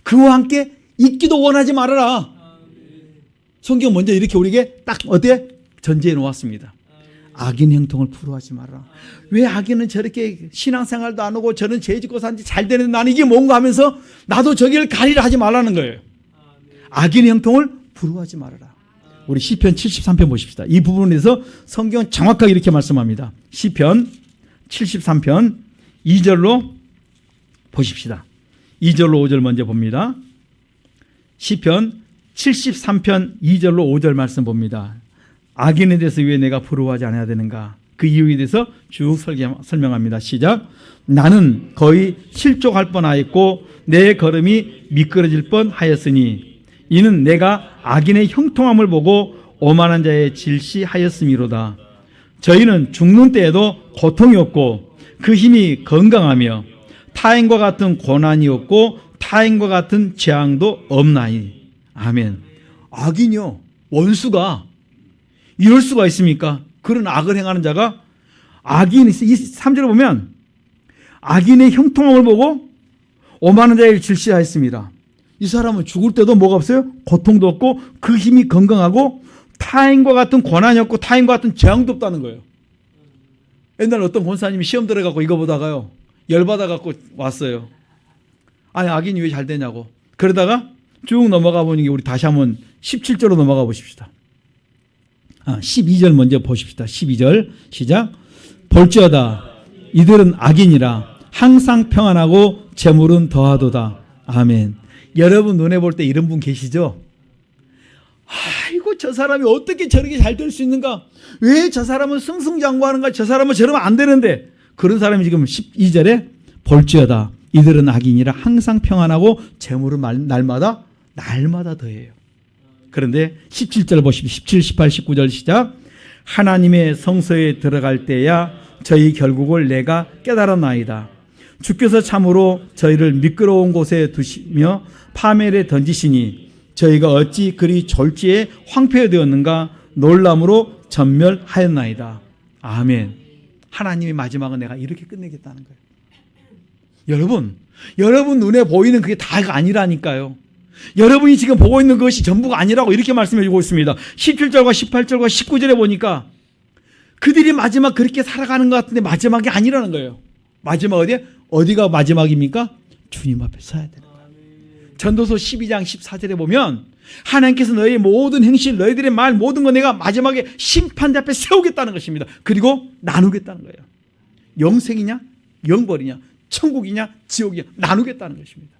그와 함께 있기도 원하지 말아라. 성경 먼저 이렇게 우리에게 딱 어때? 전제해 놓았습니다. 악인 형통을 부러워하지 말아라. 왜 악인은 저렇게 신앙생활도 안 하고 저는 죄 짓고 산지 잘 되는데 나는 이게 뭔가 하면서 나도 저기를 가리라 하지 말라는 거예요. 악인 형통을 부러워하지 말아라. 우리 시편 73편 보십시다. 이 부분에서 성경은 정확하게 이렇게 말씀합니다. 시편 73편 2절로 보십시다. 2절로 5절 먼저 봅니다. 시편 73편 2절로 5절 말씀 봅니다. 악인에 대해서 왜 내가 부러워하지 않아야 되는가? 그 이유에 대해서 쭉 설명합니다. 시작. 나는 거의 실족할 뻔하였고 내 걸음이 미끄러질 뻔하였으니 이는 내가 악인의 형통함을 보고 오만한 자의 질시하였음이로다. 저희는 죽는 때에도 고통이 없고 그 힘이 건강하며 타인과 같은 고난이 없고 타인과 같은 재앙도 없나니. 아멘. 악인이요, 원수가 이럴 수가 있습니까? 그런 악을 행하는 자가 악인이, 이 3절을 보면 악인의 형통함을 보고 오만한 자의 질시하였습니다. 이 사람은 죽을 때도 뭐가 없어요? 고통도 없고 그 힘이 건강하고 타인과 같은 고난이 없고 타인과 같은 재앙도 없다는 거예요. 옛날 어떤 권사님이 시험 들어가고 이거 보다가요, 열받아갖고 왔어요. 아니 악인이 왜 잘 되냐고. 그러다가 쭉 넘어가 보니 우리 다시 한번 17절로 넘어가 보십시다. 12절 먼저 보십시다. 12절 시작. 볼지어다 이들은 악인이라 항상 평안하고 재물은 더하도다. 아멘. 여러분 눈에 볼 때 이런 분 계시죠? 아이고 저 사람이 어떻게 저렇게 잘 될 수 있는가? 왜 저 사람은 승승장구하는가? 저 사람은 저러면 안 되는데. 그런 사람이 지금 12절에 볼지어다 이들은 악인이라 항상 평안하고 재물은 날마다 더해요. 그런데 17절 보십시오. 17, 18, 19절 시작. 하나님의 성소에 들어갈 때야 저희 결국을 내가 깨달았나이다. 주께서 참으로 저희를 미끄러운 곳에 두시며 파멸에 던지시니 저희가 어찌 그리 졸지에 황폐되었는가 놀람으로 전멸하였나이다. 아멘. 하나님의 마지막은 내가 이렇게 끝내겠다는 거예요. 여러분 눈에 보이는 그게 다가 아니라니까요. 여러분이 지금 보고 있는 것이 전부가 아니라고 이렇게 말씀해 주고 있습니다. 17절과 18절과 19절에 보니까 그들이 마지막 그렇게 살아가는 것 같은데 마지막이 아니라는 거예요. 마지막 어디가 마지막입니까? 주님 앞에 서야 되는 거예요. 전도서 12장 14절에 보면 하나님께서 너희의 모든 행실, 너희들의 말, 모든 거 내가 마지막에 심판대 앞에 세우겠다는 것입니다. 그리고 나누겠다는 거예요. 영생이냐, 영벌이냐, 천국이냐, 지옥이냐 나누겠다는 것입니다.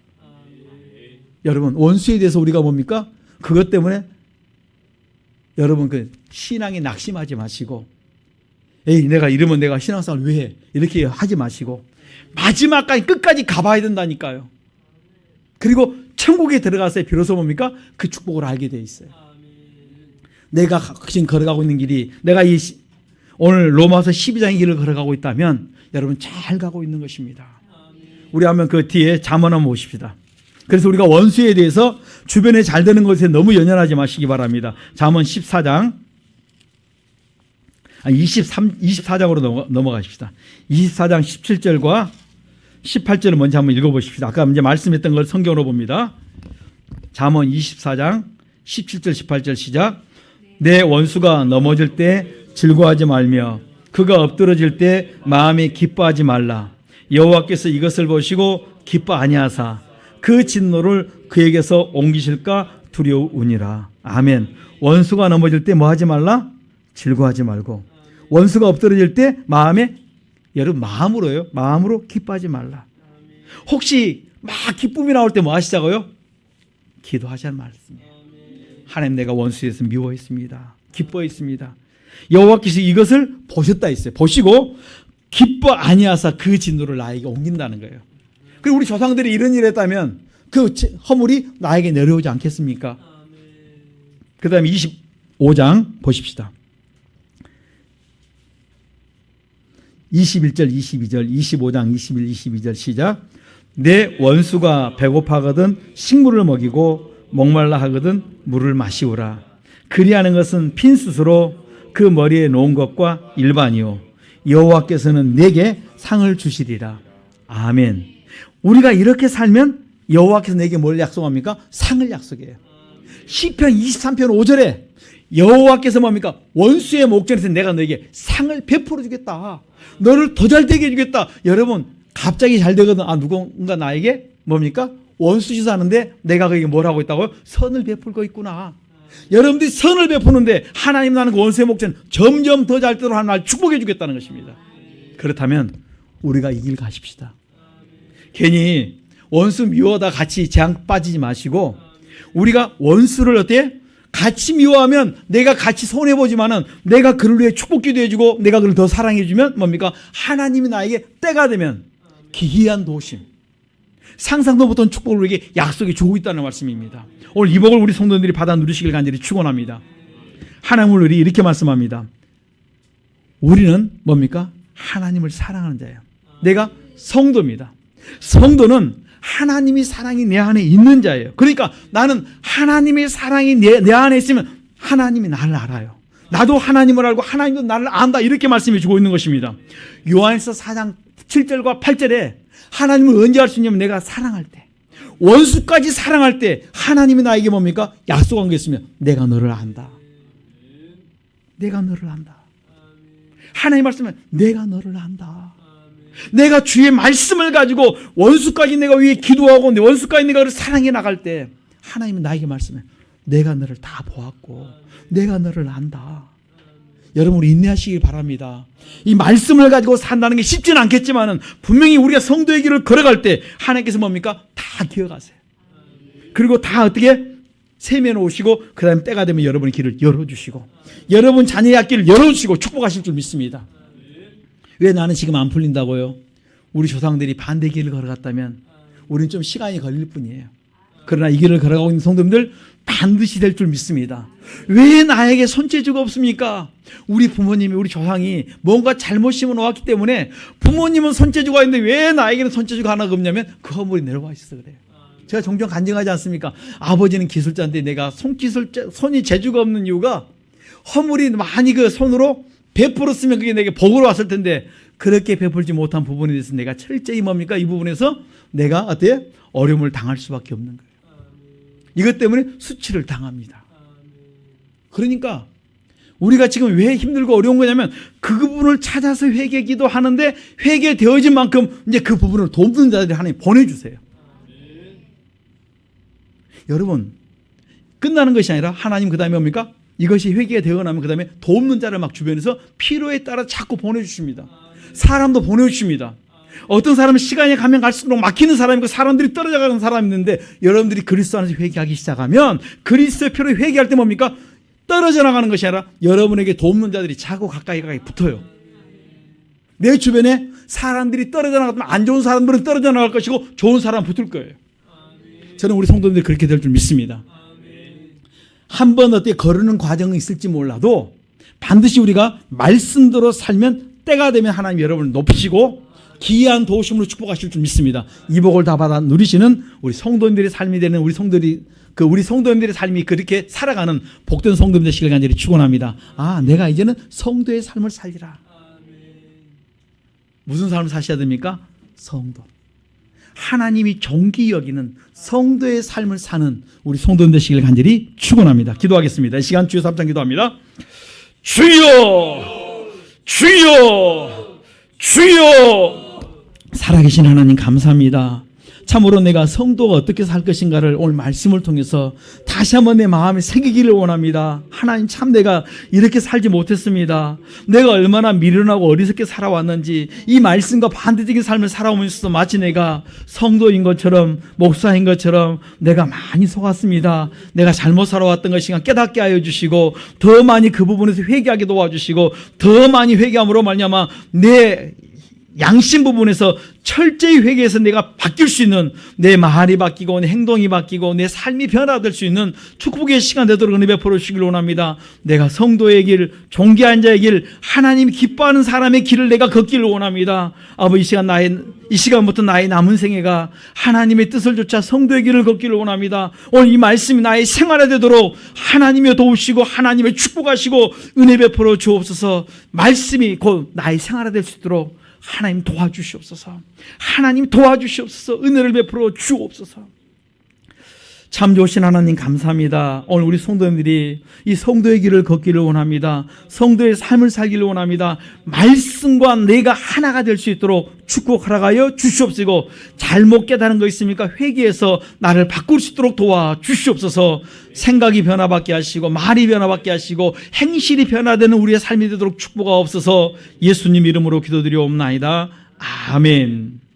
여러분, 원수에 대해서 우리가 뭡니까? 그것 때문에 여러분 그 신앙에 낙심하지 마시고, 에이 내가 이러면 내가 신앙생활 왜 해? 이렇게 하지 마시고 마지막까지 끝까지 가봐야 된다니까요. 그리고 천국에 들어가서 비로소 뭡니까? 그 축복을 알게 돼 있어요. 내가 지금 걸어가고 있는 길이, 내가 오늘 로마서 12장의 길을 걸어가고 있다면 여러분 잘 가고 있는 것입니다. 우리 한번 그 뒤에 잠언 한번 보십시다. 그래서 우리가 원수에 대해서 주변에 잘 되는 것에 너무 연연하지 마시기 바랍니다. 잠언 14장 24장으로 넘어가십시다. 24장 17절과 18절을 먼저 한번 읽어보십시다. 아까 이제 말씀했던 걸 성경으로 봅니다. 잠언 24장 17절 18절 시작. 내 원수가 넘어질 때 즐거워하지 말며 그가 엎드러질 때 마음에 기뻐하지 말라. 여호와께서 이것을 보시고 기뻐 아니하사 그 진노를 그에게서 옮기실까 두려우니라. 아멘. 원수가 넘어질 때 뭐 하지 말라? 즐거워하지 말고, 원수가 엎드러질 때 여러분 마음으로요. 마음으로 기뻐하지 말라. 혹시 막 기쁨이 나올 때 뭐 하시자고요? 기도하자는 말씀이에요. 하나님, 내가 원수에서 미워했습니다. 기뻐했습니다. 여호와께서 이것을 보셨다 했어요. 보시고 기뻐 아니하사 그 진노를 나에게 옮긴다는 거예요. 그리고 우리 조상들이 이런 일을 했다면 그 허물이 나에게 내려오지 않겠습니까? 그 다음에 25장 보십시다. 21절, 22절, 25장 21, 22절 시작. 내 원수가 배고파거든 식물을 먹이고 목말라 하거든 물을 마시오라. 그리하는 것은 핀스스로 그 머리에 놓은 것과 일반이요 여호와께서는 내게 상을 주시리라. 아멘. 우리가 이렇게 살면 여호와께서 내게 뭘 약속합니까? 상을 약속해요. 시편 23편 5절에 여호와께서 뭡니까? 원수의 목전에서 내가 너에게 상을 베풀어 주겠다. 너를 더 잘되게 해주겠다. 여러분, 갑자기 잘 되거든. 누군가 나에게 뭡니까? 원수짓 하는데 내가 그에게 뭘 하고 있다고요? 선을 베풀고 있구나. 여러분들이 선을 베푸는데 하나님 나는 그 원수의 목전 점점 더 잘 되도록 하나님 축복해 주겠다는 것입니다. 그렇다면 우리가 이 길 가십시다. 괜히 원수 미워하다 같이 재앙 빠지지 마시고, 우리가 원수를 어때? 같이 미워하면 내가 같이 손해보지만은 내가 그를 위해 축복기도 해주고 내가 그를 더 사랑해주면 뭡니까? 하나님이 나에게 때가 되면 기이한 도심, 상상도 못한 축복을 우리에게 약속해 주고 있다는 말씀입니다. 오늘 이 복을 우리 성도들이 받아 누리시길 간절히 축원합니다. 하나님을 우리 이렇게 말씀합니다. 우리는 뭡니까? 하나님을 사랑하는 자예요. 내가 성도입니다. 성도는 하나님의 사랑이 내 안에 있는 자예요. 그러니까 나는 하나님의 사랑이 내 안에 있으면 하나님이 나를 알아요. 나도 하나님을 알고 하나님도 나를 안다. 이렇게 말씀해 주고 있는 것입니다. 요한일서 4장 7절과 8절에 하나님을 언제 알 수 있냐면 내가 사랑할 때, 원수까지 사랑할 때 하나님이 나에게 뭡니까? 약속한 게 있으면 내가 너를 안다. 내가 너를 안다. 하나님 말씀은 내가 너를 안다. 내가 주의 말씀을 가지고 원수까지 내가 위해 기도하고 내 원수까지 내가 그를 사랑해 나갈 때 하나님은 나에게 말씀해. 내가 너를 다 보았고 내가 너를 안다. 여러분, 우리 인내하시기 바랍니다. 이 말씀을 가지고 산다는 게 쉽지는 않겠지만은 분명히 우리가 성도의 길을 걸어갈 때 하나님께서 뭡니까? 다 기억하세요. 그리고 다 어떻게 세면 오시고 그 다음에 때가 되면 여러분의 길을 열어주시고 여러분 자녀의 앞길을 열어주시고 축복하실 줄 믿습니다. 왜 나는 지금 안 풀린다고요? 우리 조상들이 반대 길을 걸어갔다면 우리는 좀 시간이 걸릴 뿐이에요. 그러나 이 길을 걸어가고 있는 성도님들 반드시 될 줄 믿습니다. 왜 나에게 손재주가 없습니까? 우리 부모님이, 우리 조상이 뭔가 잘못 심어 놓았기 때문에 부모님은 손재주가 있는데 왜 나에게는 손재주가 하나가 없냐면 그 허물이 내려와 있어 그래요. 제가 종종 간증하지 않습니까? 아버지는 기술자인데 내가 손이 재주가 없는 이유가 허물이 많이 그 손으로 베풀었으면 그게 내게 복으로 왔을 텐데 그렇게 베풀지 못한 부분에 대해서 내가 철저히 뭡니까? 이 부분에서 내가 어때요? 어려움을 당할 수밖에 없는 거예요. 이것 때문에 수치를 당합니다. 그러니까 우리가 지금 왜 힘들고 어려운 거냐면 그 부분을 찾아서 회개기도 하는데 회개되어진 만큼 이제 그 부분을 돕는 자들이 하나님 보내주세요. 여러분, 끝나는 것이 아니라 하나님 그 다음에 뭡니까? 이것이 회개가 되어 나면 그 다음에 돕는 자를 막 주변에서 필요에 따라 자꾸 보내주십니다. 사람도 보내주십니다. 어떤 사람은 시간이 가면 갈수록 막히는 사람이고 사람들이 떨어져가는 사람이 있는데 여러분들이 그리스도 안에서 회개하기 시작하면 그리스도의 피로 회개할 때 뭡니까? 떨어져 나가는 것이 아니라 여러분에게 돕는 자들이 자꾸 가까이 붙어요. 내 주변에 사람들이 떨어져 나가면 안 좋은 사람들은 떨어져 나갈 것이고 좋은 사람은 붙을 거예요. 저는 우리 성도님들이 그렇게 될 줄 믿습니다. 한 번 어떻게 거르는 과정은 있을지 몰라도 반드시 우리가 말씀대로 살면 때가 되면 하나님 여러분을 높이시고 기이한 도우심으로 축복하실 줄 믿습니다. 이 복을 다 받아 누리시는 우리 성도님들의 삶이 되는 우리 성도님들의 삶이 그렇게 살아가는 복된 성도님 되시길 간절히 축원합니다. 내가 이제는 성도의 삶을 살리라. 무슨 삶을 사셔야 됩니까? 성도. 하나님이 존귀 여기는 성도의 삶을 사는 우리 성도님 되시길 간절히 축원합니다. 기도하겠습니다. 이 시간 주여 3장 기도합니다. 주여, 주여, 주여. 살아계신 하나님 감사합니다. 참으로 내가 성도가 어떻게 살 것인가를 오늘 말씀을 통해서 다시 한번 내 마음에 새기기를 원합니다. 하나님, 참 내가 이렇게 살지 못했습니다. 내가 얼마나 미련하고 어리석게 살아왔는지 이 말씀과 반대적인 삶을 살아오면서 마치 내가 성도인 것처럼 목사인 것처럼 내가 많이 속았습니다. 내가 잘못 살아왔던 것인가 깨닫게 하여 주시고 더 많이 그 부분에서 회개하게 도와주시고 더 많이 회개함으로 말미암아 내 양심 부분에서 철저히 회개해서 내가 바뀔 수 있는 내 말이 바뀌고 내 행동이 바뀌고 내 삶이 변화될 수 있는 축복의 시간 되도록 은혜 베풀어 주시길 원합니다. 내가 성도의 길, 존귀한 자의 길, 하나님이 기뻐하는 사람의 길을 내가 걷기를 원합니다. 아버지, 이 시간부터 나의 남은 생애가 하나님의 뜻을 좇아 성도의 길을 걷기를 원합니다. 오늘 이 말씀이 나의 생활에 되도록 하나님이 도우시고 하나님의 축복하시고 은혜 베풀어 주옵소서. 말씀이 곧 나의 생활에 될 수 있도록 하나님 도와주시옵소서. 하나님 도와주시옵소서. 은혜를 베풀어 주옵소서. 참 좋으신 하나님 감사합니다. 오늘 우리 성도님들이 이 성도의 길을 걷기를 원합니다. 성도의 삶을 살기를 원합니다. 말씀과 내가 하나가 될 수 있도록 축복하여 주시옵시고 잘못 깨달은 거 있습니까? 회개해서 나를 바꿀 수 있도록 도와주시옵소서. 생각이 변화받게 하시고 말이 변화받게 하시고 행실이 변화되는 우리의 삶이 되도록 축복하옵소서. 예수님 이름으로 기도드리옵나이다. 아멘.